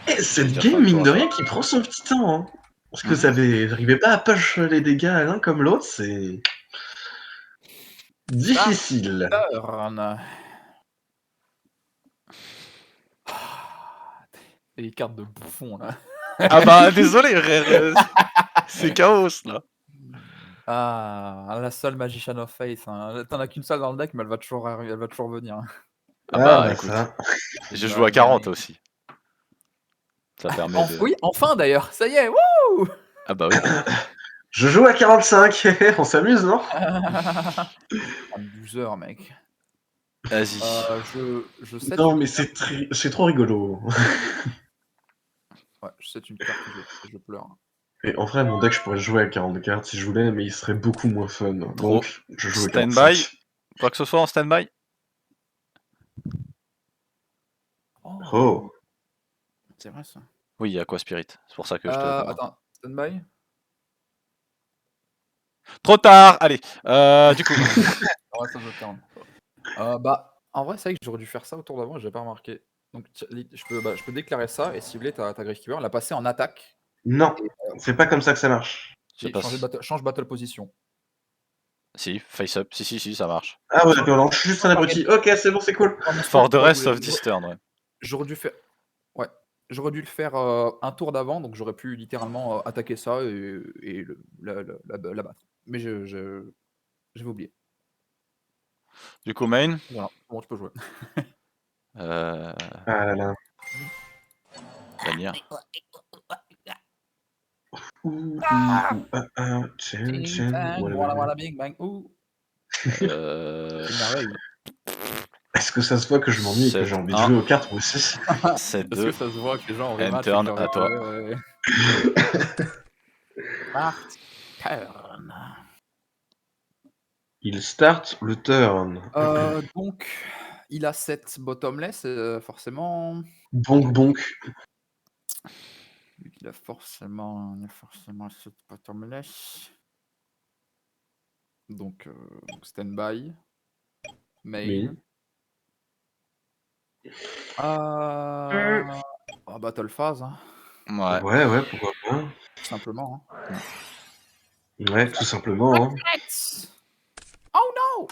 Et Je vais cette dire game, fin de mine tour de à rien, toi. qui prend son petit temps. Hein. Parce que Mhm. j'arrivais pas à push les dégâts à l'un comme l'autre, c'est difficile. Turn. Les cartes de bouffon là. Ah bah, désolé, c'est chaos là. Ah, la seule Magician of Faith. Hein. T'en as qu'une seule dans le deck, mais elle va toujours venir. Hein. Ah Ah bah, bah écoute, ça. je joue à 40 aussi. Ça permet de. Oui, enfin d'ailleurs, ça y est, wouh. Ah bah oui. Je joue à 45, on s'amuse, non? Abuser, mec. Vas-y. Je set Non, une mais carte. c'est trop rigolo. Ouais, je set une carte et je pleure. Et en vrai, mon deck, je pourrais jouer à 40 cartes si je voulais, mais il serait beaucoup moins fun. Trop. Donc, je joue à Stand-by. 45. Quoi que ce soit en stand-by. Oh. C'est vrai ça. Oui, il y a quoi Spirit. C'est pour ça que je te demande. Attends, stand-by. Trop tard. Allez. Du coup. Ouais, ça je turn. Bah, en vrai, c'est vrai que j'aurais dû faire ça au tour d'avant, j'ai pas remarqué. Donc, je peux déclarer ça et cibler ta Gravekeeper, la passer en attaque. Non, Et, c'est pas comme ça que ça marche. Ça si, passe. change battle position. Si, face up. Si, ça marche. Ah ouais, d'accord, non, je suis juste un abruti. Ok, c'est bon, c'est cool. For the rest of this turn, ouais. J'aurais dû faire. Ouais. J'aurais dû le faire un tour d'avant, donc j'aurais pu littéralement attaquer ça et la battre. Mais j'avais oublié. Du coup, main. Voilà, bon, tu peux jouer. Euh... Ah là là. Bannir. Chen, Voilà, bing bang, ouh. C'est une merveille. Est-ce que ça se voit que je m'ennuie et que j'ai envie de jouer aux cartes moi aussi? 7-2. Est-ce que ça se voit que les gens ont rematch turn à toi. Turn. Il start le turn. Donc, il a 7 bottomless, forcément. Bonk bonk. Vu qu'il a forcément 7 bottomless. Donc stand-by. Main. Oui. Battle phase, hein, Ouais, pourquoi pas. tout simplement. Hein. Ouais, tout simplement. Hein. Oh no!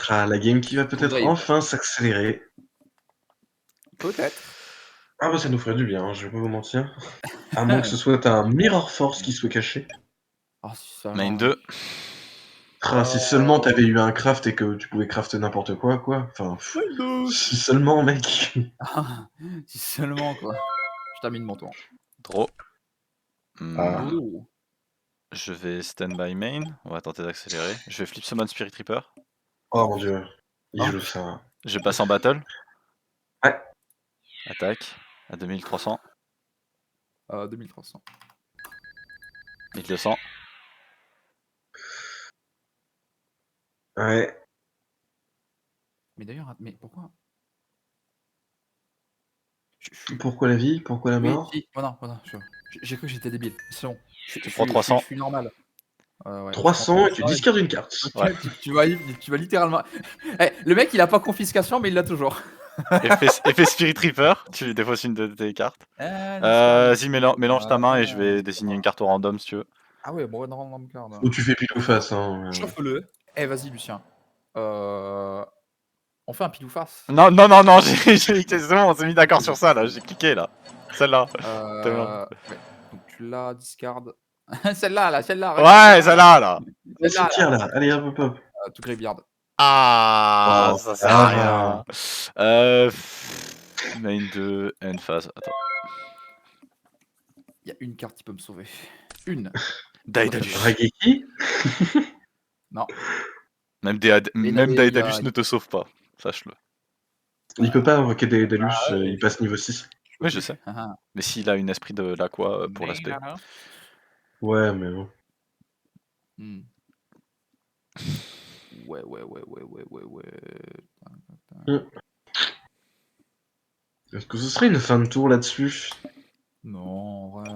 Ah, la game qui va peut-être Faudrait- enfin s'accélérer. Peut-être. Ah bah ça nous ferait du bien, hein, je vais pas vous mentir. À moins que ce soit un Mirror Force qui soit caché. Ah, si ça Main va. 2. Ah, si seulement t'avais eu un craft et que tu pouvais crafter n'importe quoi. Enfin, si seulement, mec. Si seulement, quoi. Je termine mon tour. Draw. Ah. Oh. Je vais stand by main. On va tenter d'accélérer. Je vais flip summon Spirit Reaper. Oh mon dieu. Il Oh, joue ça. Je passe en battle. Ouais. Attaque. À 2300. 2300. 1200. Ouais. Mais d'ailleurs, mais pourquoi Pourquoi la vie? Pourquoi la Oui, mort? si. Oh non, j'ai cru que j'étais débile. C'est bon. Tu prends 300. Je suis normal. Ouais, 300 et tu discardes une carte. Ouais. tu vas littéralement. Eh, le mec, il a pas confiscation, mais il l'a toujours. Effet Spirit Reaper. Tu défausses une de tes cartes. Vas-y, mélange ta main et je vais désigner une carte au random si tu veux. Ah ouais, bon, random card. Ou tu fais pile ou face. Hein. Chauffe-le. Eh, vas-y, Lucien. On On fait un pile ou face. Non, c'est bon, on s'est mis d'accord sur ça là, j'ai cliqué là. Celle-là. Tellement. Ouais. Donc tu l'as, discard. Celle-là, Ouais, celle-là. celle-là là. Laisse le tir là. Allez, hop, hop, hop. Tout graveyard. Ah, Oh, ça sert à rien. ah. Main 2, end phase. Attends. Il y a une carte qui peut me sauver. Une. Daedalus. Rageki? Non. Même Mais Daedalus il- ne te sauve pas, sache-le. Il peut pas invoquer des Dalus, Ah ouais, il passe niveau 6. Oui, je sais. Mais s'il a une esprit de l'aqua pour l'aspect. Ouais, mais bon. Hmm. Ouais. Est-ce que ce serait une fin de tour là-dessus? Non, ouais.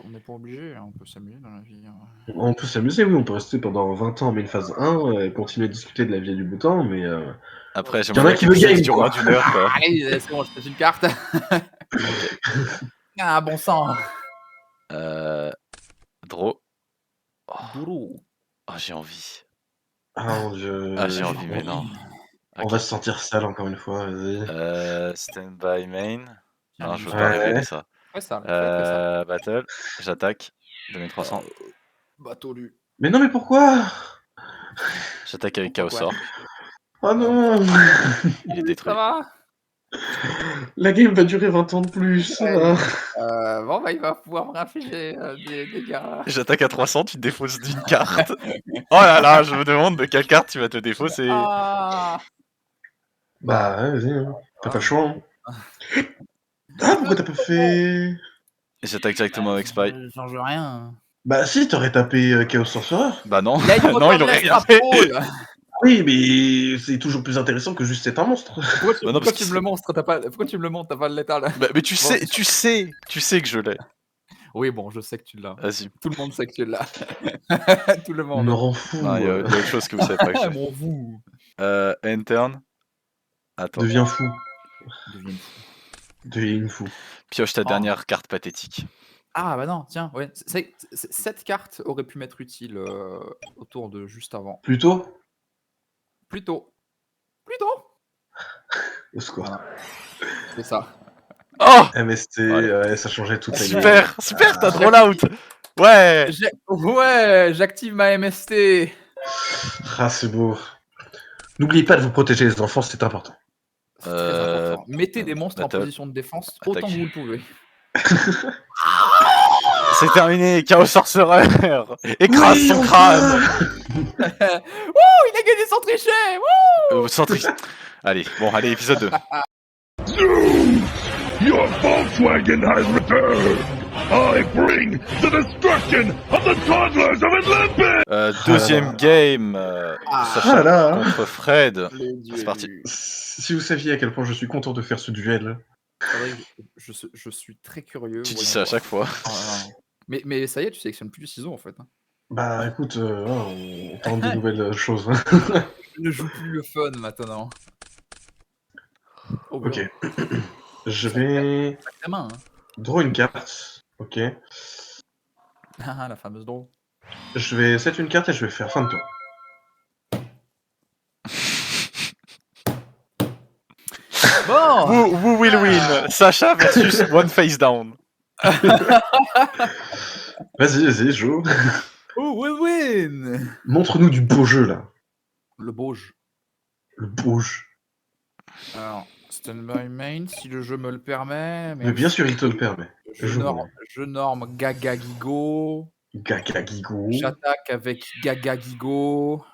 On n'est pas obligé, hein, on peut s'amuser dans la vie. Hein. On peut s'amuser, oui, on peut rester pendant 20 ans en main phase 1 et continuer à discuter de la vie et du beau temps, mais Après, y en j'aimerais a qui veut que ça game, dure quoi. moins d'une heure, quoi. Allez, c'est bon, je pèse une carte. Ah, bon sang. Draw. Dourou. Oh, j'ai envie. Ah mon dieu. Ah, j'ai envie, mais non. On va se sentir sale encore une fois, vas-y. Stand by main. Non, je veux Ouais. pas révéler ça. Fais ça, fais ça. Battle. J'attaque. 2300. Bateau lu. Mais non, mais pourquoi? J'attaque avec Chaos Pourquoi Orc. Oh non. Il est détruit. Ça va? La game va durer 20 ans de plus. Ouais. Bon, bah, il va pouvoir me infliger des dégâts. J'attaque à 300, tu te défausses d'une carte. Oh là là, je me demande de quelle carte tu vas te défausser. Ah, Bah, ouais, vas-y, hein. T'as pas le choix. Hein. Ah, pourquoi t'as pas fait... Et j'attaque directement avec Spy. ça change rien. Bah si, t'aurais tapé Chaos Sorcerer. Bah non, Il a une non, il aurait rien fait. Oui, mais c'est toujours plus intéressant que juste c'est un monstre. Pourquoi tu, Bah non, pourquoi parce tu que me le montres? Pourquoi tu me le montres? T'as pas le létal. Bah, mais tu Bon. sais que je l'ai. Oui, bon, je sais que tu l'as. Vas-y. Tout le monde sait que tu l'as. Tout le On monde. me rend fou. Non, il y a autre chose que vous savez pas que Ah, j'ai. mon fou. End turn. Attends. Deviens fou. Deviens fou. Deviens fou. Pioche ta Oh. dernière carte pathétique. Ah bah non, tiens, ouais. Cette carte aurait pu m'être utile au tour de juste avant. Plutôt Plutôt. au score. Voilà. C'est ça. Oh MST, Allez. ouais, ça changeait toute la game. Super, t'as draw out. Ouais. Ouais, j'active ma MST. Ah, c'est beau. N'oubliez pas de vous protéger les enfants, c'est important. C'est très important. Mettez des monstres battle. en position de défense autant que vous le pouvez. C'est terminé, Chaos Sorcerer. Écrase Oui, son enfin. crâne. Wouh, il a gagné sans tricher. Wouh. Sans triche. Allez, épisode 2. Your Volkswagen has returned! I bring the destruction of the toddlers of Olympus! Deuxième game. Sacha Ah là. contre Fred. Le duel. C'est parti. Si vous saviez à quel point je suis content de faire ce duel. C'est vrai que je suis très curieux. Tu dis voyons ça à voir. chaque fois. Mais ça y est, tu sélectionnes plus les ciseaux en fait. Hein. Bah écoute, on tente de nouvelles choses. Je ne joue plus le fun maintenant. Oh, Ok. Je vais Ta main, hein. draw une carte. Ok. Ah, la fameuse draw. Je vais set une carte et je vais faire fin de tour. Bon. Who will win? Sacha versus One Face Down. Vas-y, joue. Who will win? Montre-nous du beau jeu là. Le Bauge. Le beau jeu. Alors, stand by main, si le jeu me le permet. Mais bien sûr, il te le permet. Je norme Gaga Gigo. Gaga Gigo. J'attaque avec Gaga Gigo.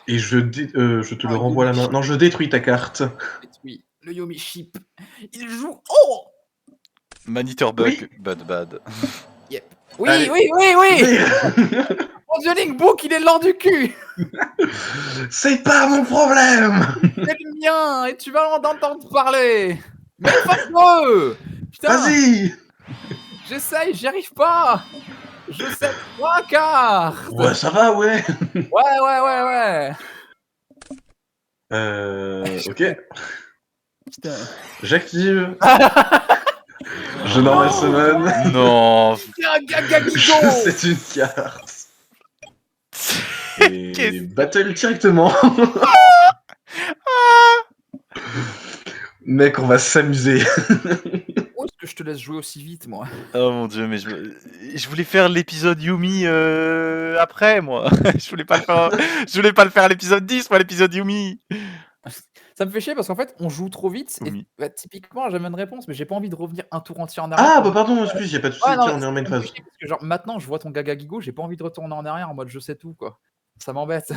Et je te le renvoie la main. Non, je détruis ta carte. Oui, le Yomi Ship. Il joue. Oh! Maniteur bug, bad. Oui, Allez. oui. Mon Dieu, Linkbook, il est lent du cul. C'est pas mon problème. C'est le mien et tu vas en entendre parler. Mais fais-le. Putain, Vas-y. j'essaye, j'y arrive pas. Je sais 3 cartes. Ouais, ça va, ouais. Ouais. Ok. Putain. J'active. Je normal summon. Non. Gaga Gigo. C'est une carte. Et battle directement. Mec, on va s'amuser. Où est-ce que je te laisse jouer aussi vite, moi? Oh mon dieu, mais je voulais faire l'épisode Yumi après, moi. Je voulais pas le faire à l'épisode 10, moi, l'épisode Yumi. Ça me fait chier parce qu'en fait, on joue trop vite et Yumi. bah, typiquement, j'avais une réponse, mais j'ai pas envie de revenir un tour entier en arrière Ah, pour bah pardon, excuse, y a pas de soucis, ouais, non, tiens, on est en main ça me fait phase. chier parce que genre maintenant, je vois ton Gaga Gigo, j'ai pas envie de retourner en arrière en mode je sais tout, quoi. Ça m'embête.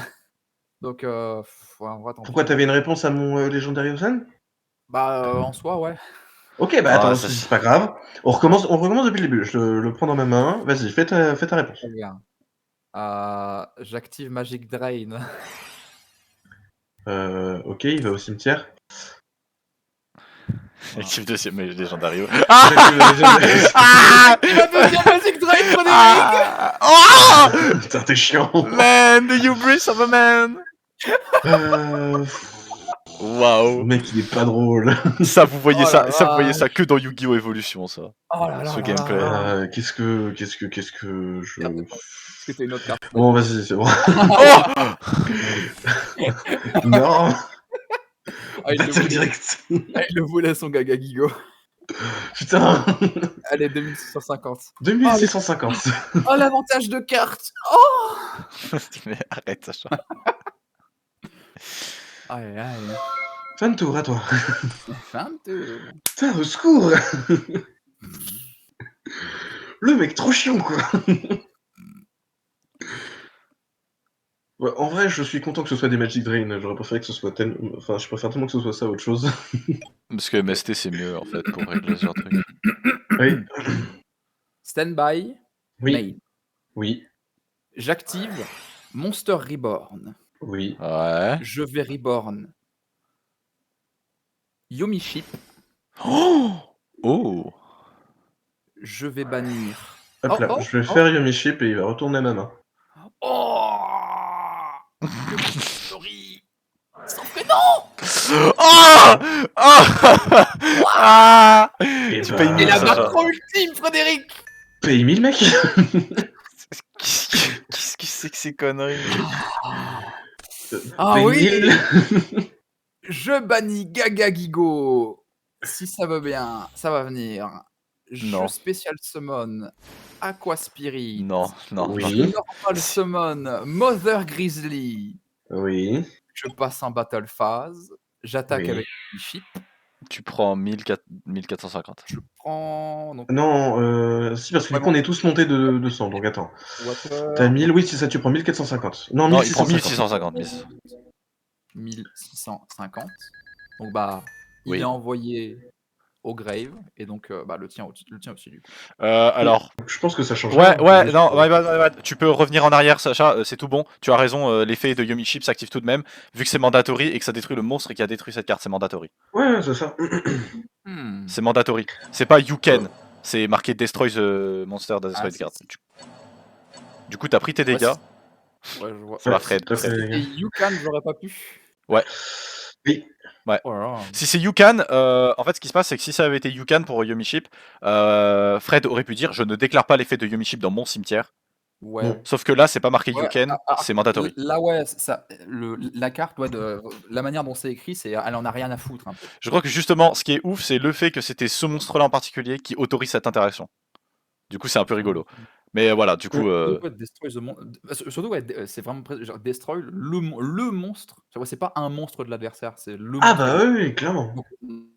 Donc ouais, en vrai, tant Pourquoi pis. t'avais une réponse à mon Legendary Ocean? Bah, en soi, ouais. Ok, bah Ah, attends, ça, c'est pas grave. On recommence depuis le début. Je le prends dans ma main. Vas-y, fais ta réponse. Très bien. J'active Magic Drain. Ok, il va au cimetière. Active deuxième mais légendaire. J'active le Legendary. Ah Il va deuxième Magic Drain, Frédéric. Ah Oh Putain, t'es chiant. Man, the hubris of a man. Le Waouh. mec, il est pas drôle. Ça, vous voyez Oh ça, la vous voyez vache. ça que dans Yu-Gi-Oh! Evolution, ça. Oh là là Ce là gameplay. là. Qu'est-ce que je... Merde, est-ce que t'as une autre carte? Bon, vas-y, c'est bon. Oh Non, Ah, il le battle voulait. direct. Ah, il le voulait, son Gaga Gigo. Putain. Allez, 2650. 2650. Oh, l'avantage de carte. Oh. Mais arrête, Sacha. Aïe, aïe. Fin de tour, à toi. Fin de... Putain, au secours. Le mec trop chiant, quoi. Ouais, en vrai, je suis content que ce soit des Magic Drain. J'aurais préféré que ce soit tellement... Enfin, je préfère tellement que ce soit ça autre chose. Parce que MST, c'est mieux, en fait, pour régler ce genre de truc. Oui. Stand by. Oui. Main. Oui. J'active Monster Reborn. Oui. Ouais. Je vais Reborn Yomi Ship. Oh Oh Je vais bannir. Hop là, je vais faire Yomi Ship et il va retourner à ma main. Oh le story. Sauf que non. Oh Oh Ah Et Tu bah, payes Et 1000, la Sacha. macro ultime, Frédéric. paye 1000, mec. Qu'est-ce que c'est que ces conneries? Ah Paye oui. 1000. Je bannis Gaga Gigo. Si ça veut bien, ça va venir. Non. Je spécial summon Aqua Spirit. Non, non, Oui. non. Je normal summon Mother Grizzly. Oui. Je passe en battle phase. J'attaque Oui. avec une chip. Tu prends 1450. Je prends. Donc, Non, si, parce que du coup, on est tous montés de 200, donc attends. Water. T'as 1000, oui, c'est ça, tu prends 1450. Non, Non, il prend 1650. 1650. 1650. Donc, bah, il Oui. est envoyé au grave. Et donc, bah, le tien aussi, du coup. Alors. Je pense que ça change Ouais, rien. ouais, Juste, non, ouais, tu peux revenir en arrière, Sacha, c'est tout bon. Tu as raison, l'effet de Yomi Chip s'active tout de même, vu que c'est mandatory et que ça détruit le monstre qui a détruit cette carte, c'est mandatory. Ouais, c'est ça. C'est mandatory. C'est pas you can, c'est marqué destroy the monster that destroy the card. Du coup, t'as pris tes dégâts. Ouais, je vois. Ça va, Fred. Et Yukan, j'aurais pas pu. Ouais. Oui. Ouais. Oh là là. Si c'est Yukan, en fait, ce qui se passe, c'est que si ça avait été Yukan pour Yomi Chip, Fred aurait pu dire je ne déclare pas l'effet de Yomi Chip dans mon cimetière. Ouais. Sauf que là, c'est pas marqué Ouais, Yukan, c'est mandatory. Là, ouais, ça, la carte, ouais, la manière dont c'est écrit, c'est, elle en a rien à foutre. Un peu. Je crois que justement, ce qui est ouf, c'est le fait que c'était ce monstre-là en particulier qui autorise cette interaction. Du coup, c'est un peu rigolo. Mais voilà, du coup. Ouais, destroy the surtout, ouais, c'est vraiment genre destroy le monstre. Tu vois, c'est pas un monstre de l'adversaire, c'est le Ah monstre. bah oui, clairement.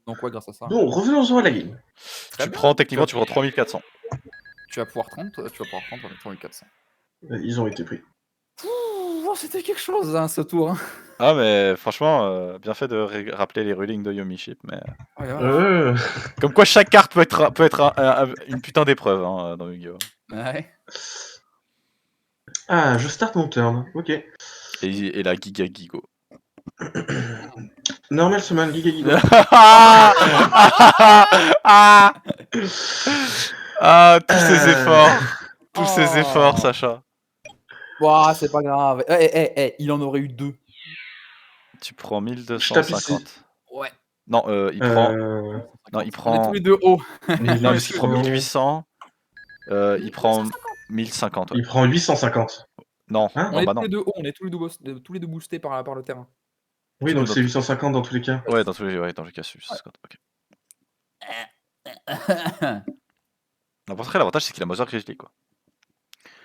Donc ouais, grâce à ça. Bon, revenons-en à la game. Très Tu bien. prends, techniquement, tu prends 3400. Tu vas pouvoir prendre 3400. Ils ont été pris. Oh, c'était quelque chose, hein, ce tour. Hein. Ah, mais franchement, bien fait de rappeler les rulings de Yomi Chip. Mais... Comme quoi, chaque carte peut être une putain d'épreuve hein, dans Yu-Gi-Oh! Ouais. Ah, je start mon turn, ok. Et la Giga Gigo. Normal summon, Giga Gigo. Tous ces efforts. Tous ces efforts, Sacha. Ouah, c'est pas grave. Il en aurait eu 2. Tu prends 1250. Ouais. Non, il prend. Non, il On est prend. tous les deux hauts. Non, parce qu'il prend 1800. Il prend 1050. Ouais. Il prend 850. Non, Hein non, bah non. On est tous les deux boostés par le terrain. Oui, C'est donc bon, c'est 850 dans tous les cas. Ouais, dans tous les cas, c'est 850. Ok. Après, l'avantage, c'est qu'il a Mother Grizzly, quoi.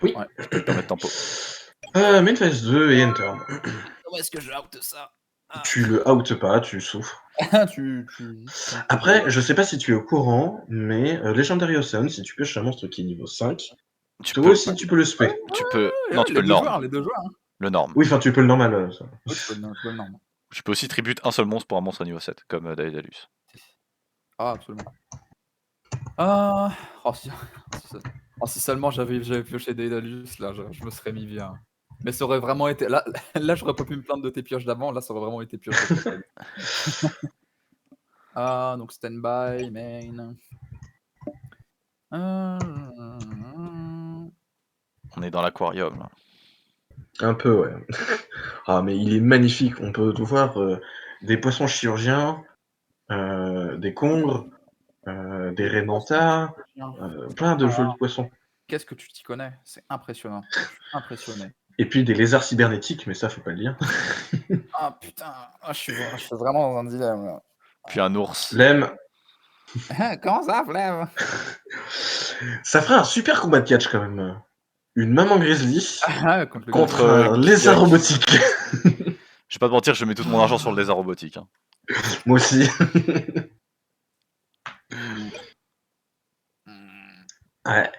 Oui. Ouais. Ça peut te permettre tempo. Main phase 2 et enter. Comment est-ce que je out ça? Tu le out pas, tu souffres. tu Après, je sais pas si tu es au courant, mais Legendary Ocean, si tu pioches un monstre qui est niveau 5, Tu toi peux, aussi tu peux le spé. tu peux, non, tu peux les le deux norm. joueurs, les deux joueurs. Hein. Le norm. Oui, enfin tu peux le normal. Ça. Oui, tu peux le norme. Tu peux aussi tribute un seul monstre pour un monstre à niveau 7, comme Daedalus. Ah, absolument. Ah, oh, si seulement j'avais pioché Daedalus, là, je me serais mis bien. Mais ça aurait vraiment été. Là, j'aurais pas pu me plaindre de tes pioches d'avant, là, ça aurait vraiment été pioche. Ah, donc standby, main. On est dans l'aquarium, là. Un peu, ouais. Ah, mais il est magnifique. On peut tout voir. Des poissons chirurgiens, des congres, des rénantas, plein de jolis poissons. Qu'est-ce que tu t'y connais? C'est impressionnant. Je suis impressionné. Et puis des lézards cybernétiques, mais ça, faut pas le dire. Ah putain, je suis vraiment dans un dilemme. Là. Puis un ours. Lem, Comment ça, Flemme? ça ferait un super combat de catch quand même. Une maman grizzly Contre le contre Contre, un lézard Jack. robotique. Je vais pas te mentir, je mets tout mon argent sur le lézard robotique. Hein. Moi aussi. Ouais.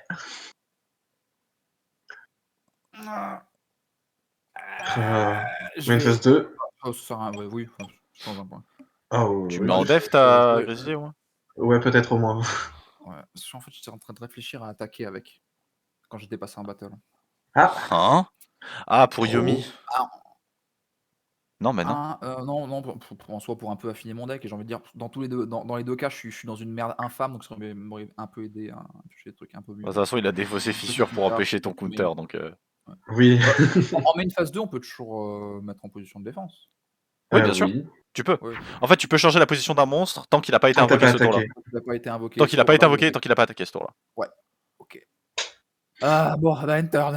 Je Main vais- phase 2. Oh, ça sert à rien, ouais, oui, enfin, sans un point. Oh, Tu ouais, mets en def ta Grizzly, ouais. Ouais, peut-être au moins. Ouais, parce qu'en fait, j'étais en train de réfléchir à attaquer avec quand j'étais passé en battle. Ah, Hein? Ah, pour Yomi. Ah, Non, mais non. non, en soi, pour un peu affiner mon deck, et j'ai envie de dire, dans les deux cas, je suis dans une merde infâme, donc ça m'aurait un peu aidé à piocher des trucs un peu mieux. De toute façon, il a défaussé fissure pour empêcher ton counter, donc... oui. En main phase 2, on peut toujours mettre en position de défense. Oui, bien sûr. Oui. Tu peux. Ouais. En fait, tu peux changer la position d'un monstre tant qu'il n'a pas été Tant que t'as invoqué pas ce tour-là. attaqué. Il n'a pas été invoqué. Tant qu'il n'a pas été invoqué, tant qu'il n'a pas attaqué ce tour-là. Ok. Ah, bon, bah, enter.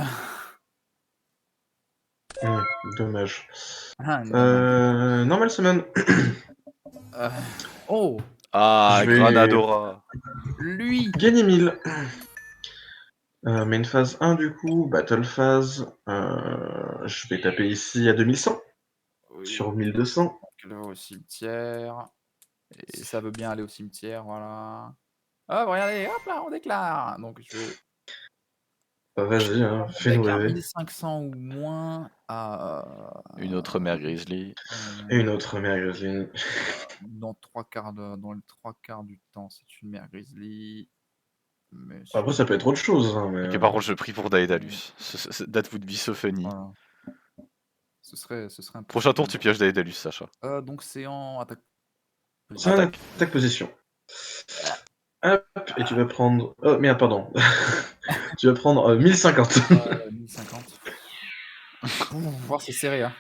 Dommage. Ah, Normal summon. Oh, Ah, Je vais- Granadora. lui. Gagner 1000. Main phase 1 du coup, battle phase. Je vais taper ici à 2100 Oui. sur 1200. Donc là, au cimetière. Et si ça veut bien aller au cimetière, voilà. Hop, regardez, hop là, on déclare. Donc je vais. Vas-y, hein, fais-nous Avec un rêver. 1500 ou moins à. Une autre mère Grizzly. Et une autre mère grizzly. Dans les 3 quarts du temps, c'est une mère grizzly. Mais Après, ça peut être autre chose. Hein, mais... Ok, par contre, je prie pour Daedalus. That would be so funny. Voilà. Ce serait un Prochain tour, tu pioches Daedalus, Sacha. donc c'est en attaque. C'est un attaque position. Hop, et tu vas prendre. Oh merde, pardon. Tu vas prendre 1050. 1050. Voir c'est serré. Hein.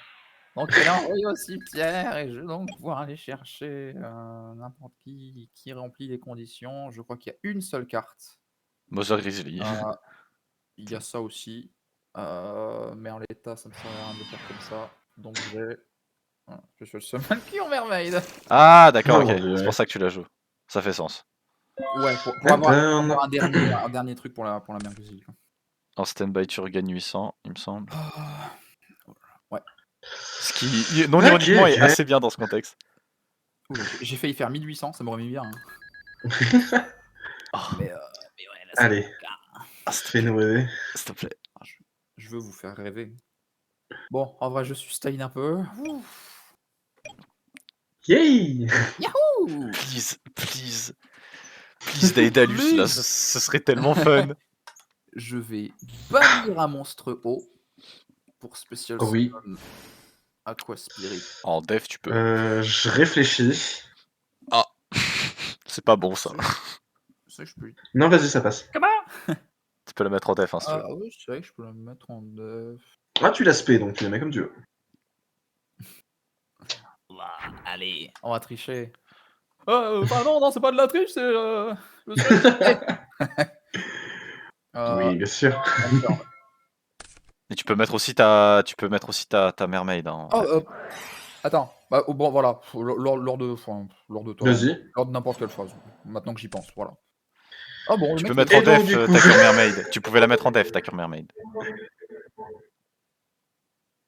Donc il est envoyé au cimetière et je vais donc pouvoir aller chercher n'importe qui remplit les conditions. Je crois qu'il y a une seule carte. Mother Grizzly. Il y a ça aussi. Mais en l'état, ça ne sert à rien de faire comme ça. Donc je suis le seul qui en mermaid. Ah, d'accord, Oh, ok. mon Dieu. C'est pour ça que tu la joues. Ça fait sens. Ouais, pour avoir un dernier truc pour la mère grizzly. En stand-by, tu regagnes 800, il me semble. Ouais. Ce qui, non ironiquement, est assez bien dans ce contexte. J'ai failli faire 1800, ça m'aurait mis bien. Hein. Mais ouais, là, Allez, fais-nous rêver. S'il te plaît. Je veux vous faire rêver. Bon, en vrai, je sustain un peu. Yay! Yahoo! Please, please. Please, Daedalus, là, ce serait tellement fun. Je vais bannir un monstre haut pour Special Oui. Summon Aqua Spirit. En def, tu peux. Je réfléchis. C'est pas bon, ça. C'est vrai que je peux. Non, vas-y, ça passe. Comment? Tu peux la mettre en def, hein, si tu veux. Oui, c'est vrai que je peux la mettre en def. Ah, tu l'as spé, donc tu la mets comme tu veux. Allez, on va tricher. Non, c'est pas de la triche, c'est. Oui, bien sûr. Et tu peux mettre aussi ta mermaid. Hein, en fait. Attends, Bah, bon, voilà, lors Vas-y. n'importe quelle phase, maintenant que j'y pense, voilà. Ah bon, le Tu mec, peux il mettre est en Et donc, def du coup- ta cure mermaid. Tu pouvais la mettre en def ta cure mermaid.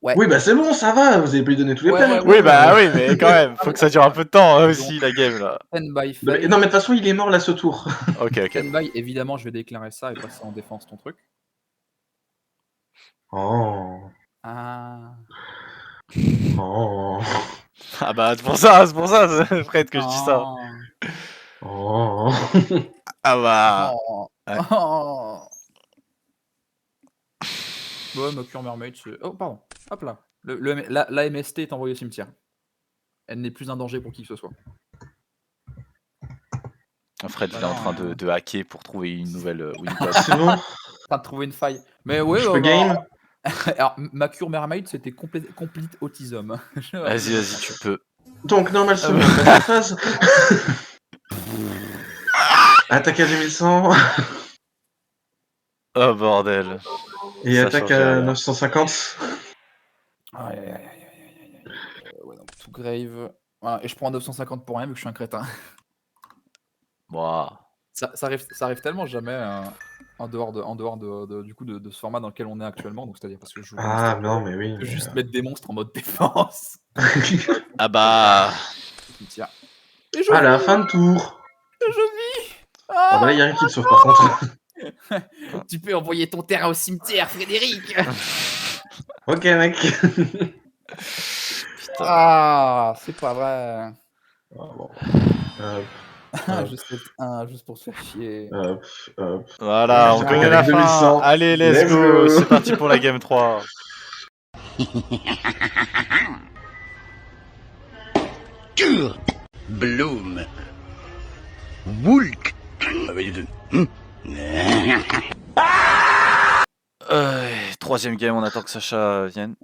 ouais. Oui, bah c'est bon, ça va, vous avez pas lui donné tous les Ouais, plans. ouais, maintenant. Oui, bah oui, mais quand même, faut que ça dure un peu de temps aussi, la game là. Stand by Non, mais fail. de toute façon, il est mort là ce tour. Ok, ok. Stand by, évidemment, je vais déclarer ça et passer en défense ton truc. Oh. Ah. Oh. Ah bah, c'est pour ça, Fred, que je dis ça. Oh. Oh. Ah bah. Oh. Ouais. Oh. Ouais, ma cure mermaid, c'est... Oh, pardon. Hop là. La MST est envoyée au cimetière. Elle n'est plus un danger pour qui que ce soit. Fred, il est Voilà, en train de hacker pour trouver une nouvelle win code. C'est bon. En train de trouver une faille. Mais ouais, Je peux game. alors, ma cure mermaid, c'était complete autism. Vas-y, tu peux. Donc, normal second, deuxième phase. Attaque à 2100 Oh bordel. et Ça attaque change à rien. 950. Aïe, aïe, aïe, aïe, aïe, aïe. Ouais, donc tout grave. Voilà, et je prends un 950 pour rien vu que je suis un crétin. Ouah. Ça arrive tellement jamais en dehors du coup de ce format dans lequel on est actuellement. Donc c'est-à-dire parce que je joue Ah, non, mais oui. que juste mettre des monstres en mode défense. Ah bah. Tiens. Et je À la vis, fin de tour. je vis. Ah, bah là, il y a rien qui te sauve par contre. Tu peux envoyer ton terrain au cimetière, Frédéric. Ok, mec. Putain. Ah, c'est pas vrai. Ah, bon. Juste pour se faire chier. Hop. Voilà, on Attaque connaît avec la fin. 2100. Allez, let's go. C'est parti pour la game 3. Bloom. Wulk. Troisième game, on attend que Sacha vienne.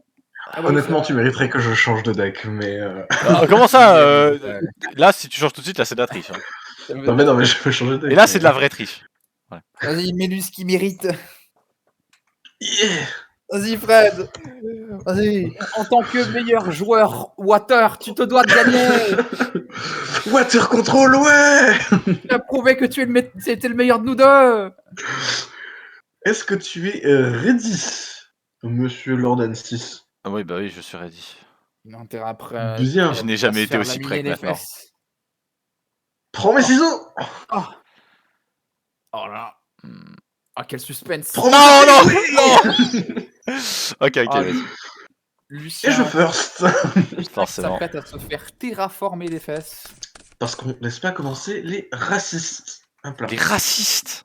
Ah bah, Honnêtement, tu mériterais que je change de deck, mais. Comment ça Là, si tu changes tout de suite, là, c'est de la triche. Hein. Non, mais je peux changer de deck. Et là, c'est de la vraie triche. Vas-y, mets-lui ce qu'il mérite. Yeah. Vas-y, Fred. Vas-y. En tant que meilleur joueur water, tu te dois de gagner. Water control, ouais. Tu as prouvé que c'était le meilleur de nous deux. Est-ce que tu es ready, monsieur Lord N6? Ah oui, bah oui, je suis ready. Non, t'es après. Bien. Je n'ai jamais été aussi près que maintenant. Prends mes ciseaux. Oh. Oh là. Ah, quel suspense. Prends Non, mes ciseaux. Ok, Ah, vas-y. Lucien Et je first. Forcément. s'apprête à se faire terraformer les fesses. Parce qu'on laisse pas commencer les racistes. Hop là. Les racistes.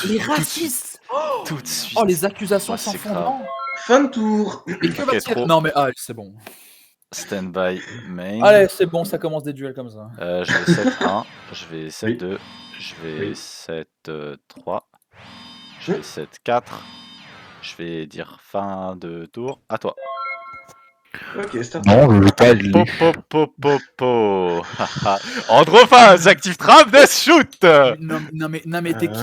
Les racistes. Tout de suite. Oh, les accusations Ouais, c'est sans fondement. Fin de tour. Mais que Ok, va-t-il... trop. Non mais c'est bon. Stand by main. Allez, c'est bon, ça commence des duels comme ça. Je vais set 1, je vais set Oui. 2, je vais Oui. set 3, je vais set 4, je vais dire fin de tour. À toi. Ok, start. Non, je veux pas le Po. Androphase, active trap, death shoot. Non mais t'es qui?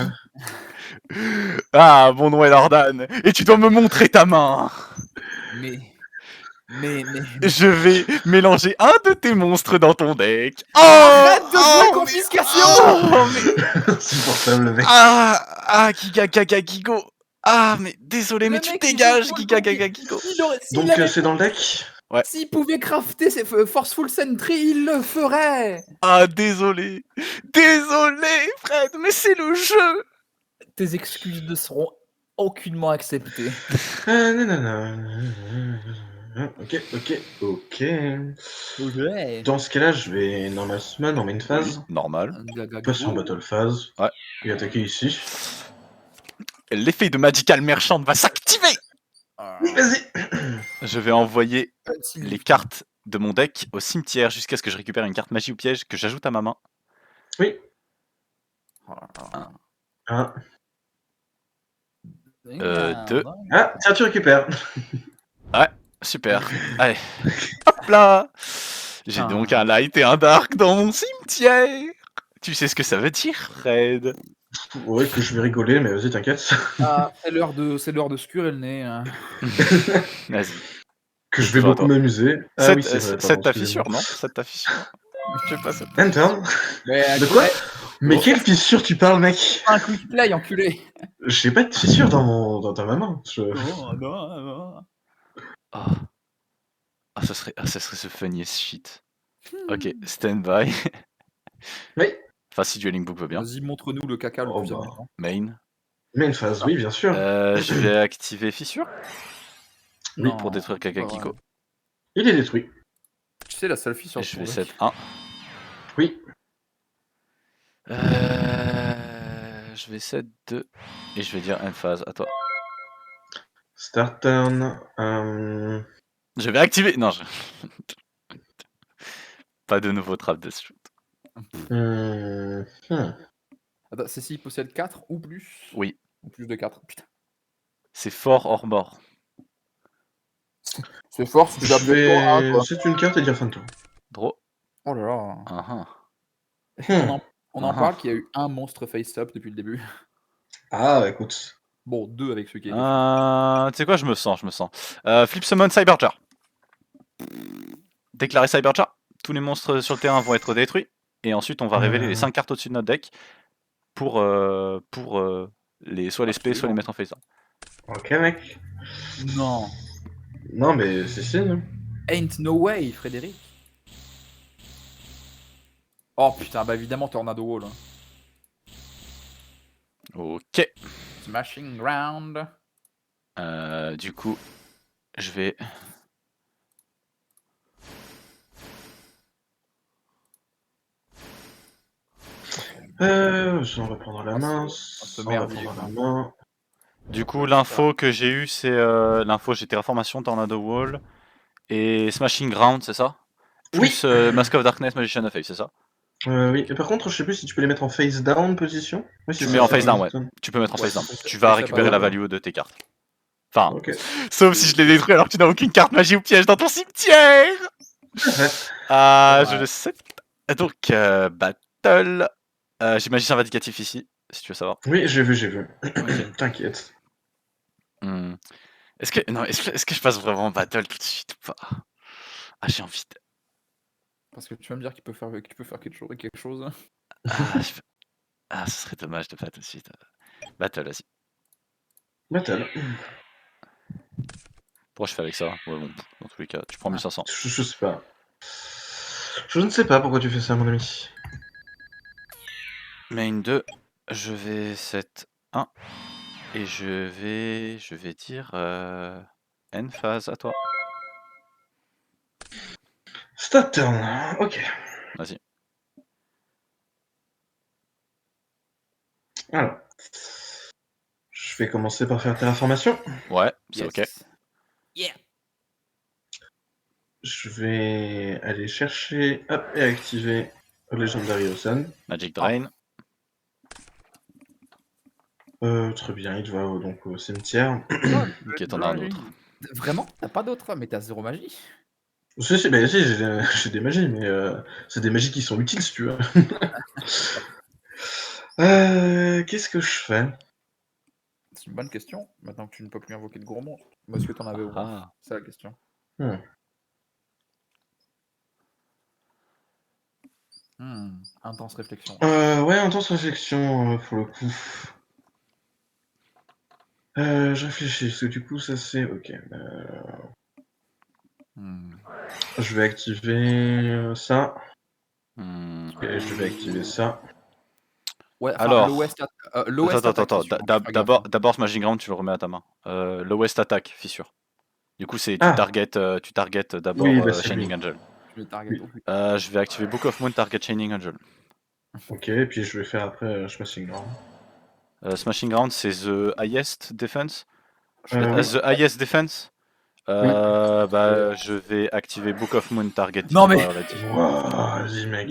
Ah, mon nom est Lordan, et tu dois me montrer ta main. Mais... Je vais mélanger un de tes monstres dans ton deck. Arrête de jouer confiscation. Insupportable, mec. Gigo. Ah, mais désolé, mais Le tu mec, il dégages, joue full Gigo. Donc, c'est dans le deck. S'il pouvait crafter ses Forceful Sentry, il le ferait. Ah, désolé, Fred, mais c'est le jeu. Tes excuses ne seront aucunement acceptées. Ok. Dans ce cas-là, je vais normal summon en main phase. Normal. Passer en battle phase. Ouais. Et attaquer ici. L'effet de Magical Merchant va s'activer. Vas-y. Je vais envoyer les cartes de mon deck au cimetière jusqu'à ce que je récupère une carte magie ou piège que j'ajoute à ma main. Oui. 1. 2. Ah, tiens, tu récupères. Super. Allez. Hop là. J'ai donc un light et un dark dans mon cimetière. Tu sais ce que ça veut dire, Fred? Ouais, que je vais rigoler, mais vas-y, t'inquiète. Ah, c'est l'heure de se curer le nez. Hein. Vas-y. Que je vais Toujours à beaucoup toi. m'amuser. Ah oui, 7, c'est vrai, 7 pardon, ta excusez-moi. fissure, non? 7 ta fissure. Je sais pas, 7 End turn. Mais De quoi? eh, Mais Oh. quelle fissure tu parles, mec? un quick play, enculé. J'ai pas de fissure dans ma main. Non, non, non. Ah. Ah, ça serait the funniest shit. Ok, stand by. Oui. Enfin, si Dueling Book veut bien. Vas-y, montre-nous le caca le Oh plus bah. amusant. Main. Main phase, oui, bien sûr. Je vais activer fissure. Oui, pour Non, détruire c'est pas Kakakiko. vrai. Il est détruit. Tu sais la seule fille sur Et je ton vais deck. set 1. Oui. Je vais set 2. Et je vais dire end phase. À toi. Start turn. Je vais activer. Non, je... Pas de nouveau trap de shoot. Attends, c'est s'il possède 4 ou plus? Oui. Ou plus de 4. Putain. C'est fort hors mort. C'est fort si tu Je vas bientôt à vais. quoi. C'est une carte et dire fin de tour. Draw. Oh là là. Uh-huh. On en parle qu'il y a eu un monstre face-up depuis le début. Ah, écoute. Bon, 2 avec ceux qui étaient. Tu sais quoi, je me sens. Flip Summon Cyberjar. Déclarer Cyberjar. Tous les monstres sur le terrain vont être détruits. Et ensuite, on va révéler les 5 cartes au-dessus de notre deck pour soit les spés, soit les mettre en face down. Ok, mec. Non. Non, mais c'est si, non? Ain't no way, Frédéric. Oh putain, bah évidemment, Tornado Wall. Hein. Ok. Smashing Ground. Du coup, je vais... On va prendre la main. ce On va merdier, prendre quoi. la main. Du coup, l'info que j'ai eue, c'est l'info, j'ai Terraformation, Tornado Wall et Smashing Ground, c'est ça? Plus Mask of Darkness, Magician of Fate, c'est ça? Oui. Et par contre, je sais plus si tu peux les mettre en face down position. Oui, c'est Tu ça, mets en c'est face down, ouais. down. Tu peux mettre en Ouais, face down. c'est- Tu vas c'est récupérer ça, la bah, value de tes cartes. Enfin, Ok. sauf si je l'ai détruit alors que tu n'as aucune carte magie ou piège dans ton cimetière! Je le sais. Donc, Battle. J'ai Magicien Vindicatif ici, si tu veux savoir. Oui, j'ai vu. Ok. T'inquiète. Est-ce que je passe vraiment Battle tout de suite ou pas? Ah, j'ai envie de... Parce que tu vas me dire qu'il peut faire, que tu peux faire quelque chose. Ce serait dommage de pas tout de suite. Battle, vas-y. Battle. Pourquoi je fais avec ça? Ouais, bon, dans tous les cas, tu prends 1500. Je sais pas. Je ne sais pas pourquoi tu fais ça, mon ami. Main 2, je vais set 1. Et je vais dire end phase à toi. Start turn. Ok. Vas-y. Alors. Je vais commencer par faire terraformation. Ouais, c'est ok. Yeah. Je vais aller chercher et activer Legendary Ocean. Magic Drain. Très bien, il va donc au cimetière. Ok, t'en as un autre. Vraiment? T'as pas d'autre? Mais t'as 0 magie? Si, si, j'ai des magies, mais c'est des magies qui sont utiles si tu veux. Qu'est-ce que je fais? C'est une bonne question. Maintenant que tu ne peux plus invoquer de gros monstres. Est-ce que t'en avais au moins? C'est la question. Intense réflexion. Ouais, intense réflexion pour le coup. Je réfléchis, parce que du coup, ça c'est. Ok. Je vais activer ça. Et je vais activer ça. Ouais, Alors, lowest attends. attack, D'abord, ce Magic Ground, tu le remets à ta main. Lowest attack, fissure. Du coup, c'est tu target d'abord Oui, bah, c'est Shining lui. Angel. Je le target. Je vais activer Book of Moon, target Shining Angel. Ok, et puis je vais faire après Smashing Ground. Smashing Ground, c'est the highest defense. Oui. The highest defense. Je vais activer Book of Moon, target. Non, mais- Wow, vas-y, mec.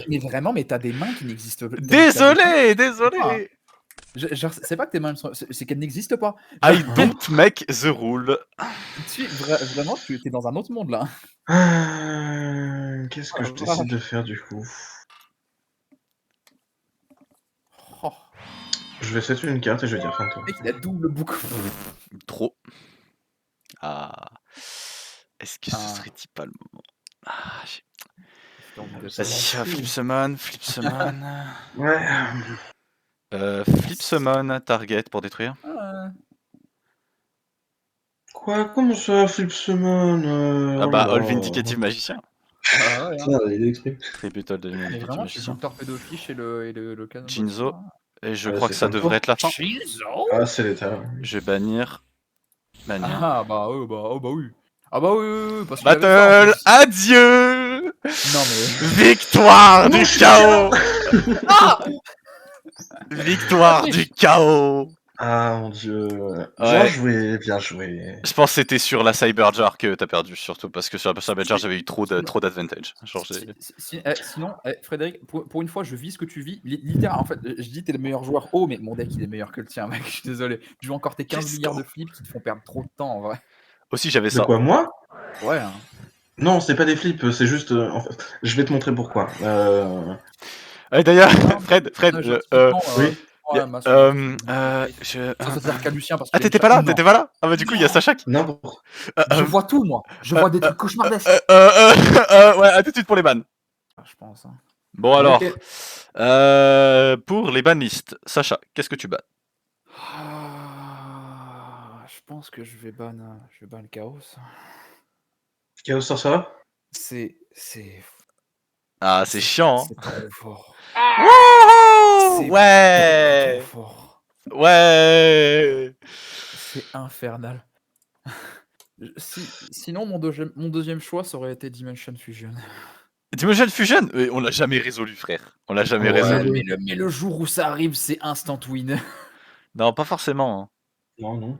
Mais vraiment, mais t'as des mains qui n'existent pas. Désolé. Genre, c'est pas que tes mains sont. C'est qu'elles n'existent pas. I don't make the rule. Vraiment, tu es dans un autre monde là. Qu'est-ce que je décide de faire du coup? Oh, Je vais setter une carte et je vais dire fin de tour. mec, il a double boucle. Trop. Est-ce que ce Ah. serait pas le moment? Ah, J'ai envie d'être vas-y, Ça Flip Summon, Flip Summon. Ouais. Flip Summon, target pour détruire. Ah, Quoi? Comment ça, Flip Summon Ah oh bah, là All là. Vindicative Magicien. ah ouais, hein. Tiens, il est exprès. Tribute de Mais Vindicative vraiment, j'ai vu Magicien. le torpedo fish et le canon. Jinzo. boxer, Et je Ah, crois que c'est ça pas devrait fort. être la fin. Jinzo. Ah, c'est l'état. Je vais bannir. Bannir. Ah bah oui, bah oui. Ah bah oui, parce qu'il avait ça en Battle, plus. adieu. Non mais. Victoire Non, du je suis chaos. Ah Victoire Mais du je- chaos. Ah mon dieu. Bien Ouais. joué, bien joué. Je pense que c'était sur la Cyberjar que t'as perdu, surtout parce que sur la Cyberjar j'avais eu trop d'advantage. Genre, Sinon, Frédéric, pour une fois, je vis ce que tu vis. Littéralement, en fait, je dis t'es le meilleur joueur haut, mais mon deck il est meilleur que le tien, mec. Je suis désolé. Tu joues encore tes 15 Let's milliards go. de flips qui te font perdre trop de temps en vrai. Aussi j'avais De ça. quoi, moi? Ouais, hein. Non, c'est pas des flips, c'est juste. En fait, je vais te montrer pourquoi. Et d'ailleurs, Non, Fred, gentiment, oui. ouais, ma ça ça sert Calucien parce Ah qu'il a t'étais une pas là, chatte. t'étais pas là. Ah bah du coup il y a Sacha qui. N'importe. Je vois tout, moi. Je vois des trucs cauchemardesques. Ouais, à tout de suite pour les bans. Je pense. Hein. Bon alors, Ok. pour les banlistes, Sacha, qu'est-ce que tu bans? Je pense que je vais ban le chaos. Chaos Sorcerer? C'est Ah c'est chiant. c'est trop fort. Wouhou C'est ouais. trop fort. Ouais. C'est infernal. Sinon, mon deuxième choix, ça aurait été Dimension Fusion. Dimension Fusion, on l'a jamais résolu, frère. On l'a jamais Ouais. résolu. Mais le jour où ça arrive, c'est instant win. Non, pas forcément. Hein. Non.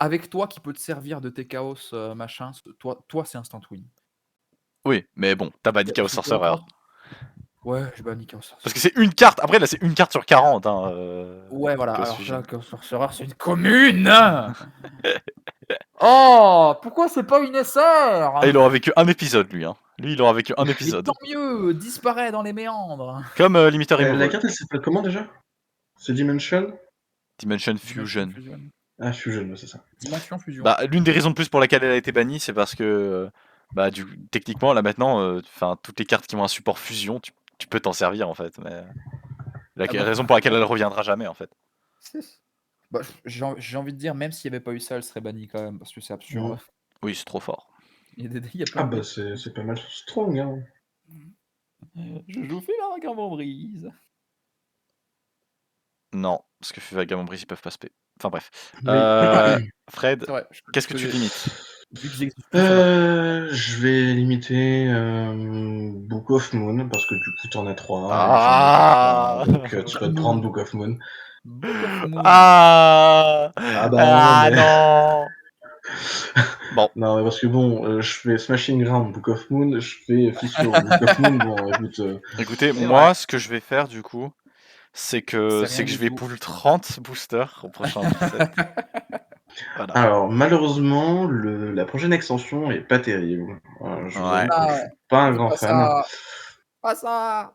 Avec toi qui peut te servir de tes chaos, machin, toi c'est instant win. Oui, mais bon, t'as banni Chaos Sorcerer. Ouais, je bannis Chaos Sorcerer. Parce que c'est une carte. Après, là, c'est une carte sur 40. Hein, Ouais, voilà. Chaos Alors Fusion. là, Chaos Sorcerer, c'est une commune. Oh, pourquoi c'est pas une SR? Ah, il aura vécu un épisode, lui. Hein. Lui, il aura vécu un Mais épisode. tant mieux, disparaît dans les méandres. Comme Limiter La Removal. carte, elle s'appelle comment déjà? C'est Dimension? Dimension Fusion. Ah, Fusion, c'est ça. Dimension Fusion. Bah, l'une des raisons de plus pour laquelle elle a été bannie, c'est parce que, bah, techniquement, là maintenant, toutes les cartes qui ont un support fusion, tu peux t'en servir en fait. Mais la raison pour laquelle elle reviendra jamais en fait. Bah, j'ai envie de dire, même s'il n'y avait pas eu ça, elle serait bannie quand même, parce que c'est absurde. Oui, c'est trop fort. Il y a plein Ah de bah c'est pas mal strong, hein. Je joue Févagabond Brise. Non, parce que Vagabond Brise, ils peuvent pas spé. Enfin bref. Oui. Fred, C'est vrai. qu'est-ce que tu limites? Vu que j'existe plus, ça va. Je vais limiter Book of Moon parce que du coup t'en as 3. Ah. Donc tu peux te prendre Book of Moon. Book of Moon. Ah, Ah bah, non. Bon. Non, mais parce que bon, je fais Smashing Ground, Book of Moon, je fais Fissure, Book of Moon. Bon, écoute. Écoutez, C'est moi, vrai. ce que je vais faire du coup, c'est que C'est rien je du vais tout. pull 30 boosters au prochain set. Voilà. Alors, malheureusement, la prochaine extension est pas terrible. Je vous Ouais. avoue que je suis pas un grand fan. Pas ça.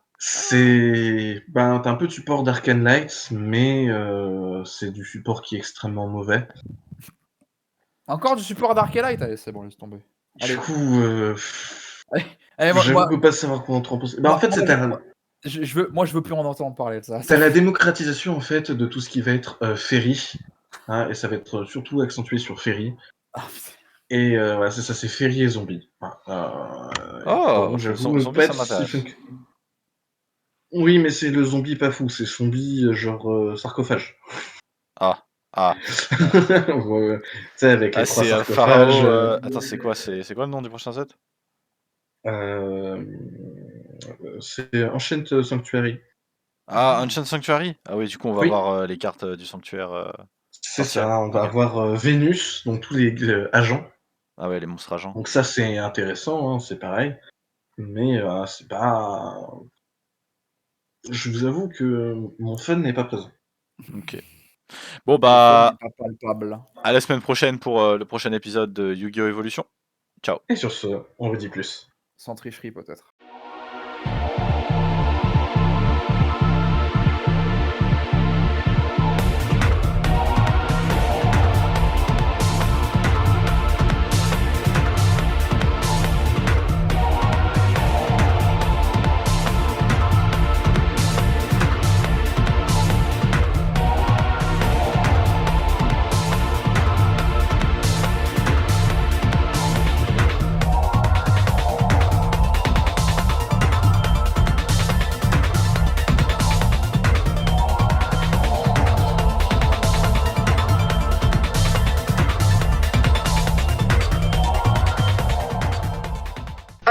Ben, t'as un peu de support d'Arcane Light, mais c'est du support qui est extrêmement mauvais. Encore du support d'Arcalite. Allez, c'est bon, laisse tomber. Allez. Du coup, Allez, j'avoue que pas savoir quoi en penser. Ben, en fait, c'est je veux plus en entendre parler de ça. t'as la démocratisation en fait de tout ce qui va être Ferry, hein, et ça va être surtout accentué sur Ferry. Ah, putain. Et voilà, c'est ça, c'est Ferry et Zombie. Oh, bon, j'avoue, zombie, pas ça être m'intéresse. si fun que- Oui, mais c'est le zombie pas fou, c'est zombie genre sarcophage. Ah. Ouais, tu sais, avec les 3 C'est sarcophages. Pharaoh. Attends, c'est quoi le nom du prochain set? C'est Ancient Sanctuary. Ah, Ancient Sanctuary. Ah oui, du coup, on va Oui. voir les cartes du sanctuaire. C'est sorcière. ça, on va Ok. avoir Vénus, donc tous les agents. Ah ouais, les monstres agents. Donc ça, c'est intéressant, hein, c'est pareil. Mais c'est pas... Je vous avoue que mon fun n'est pas présent. Ok. Bon bah, Pas palpable. à la semaine prochaine pour le prochain épisode de Yu-Gi-Oh! Evolution. Ciao. Et sur ce, on vous dit plus. Sans tricherie, peut-être.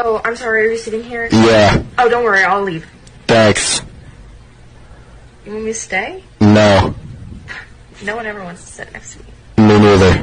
Oh, I'm sorry, are you sitting here? Yeah, Oh, don't worry, I'll leave. thanks. You want me to stay? No, No one ever wants to sit next to me. me neither.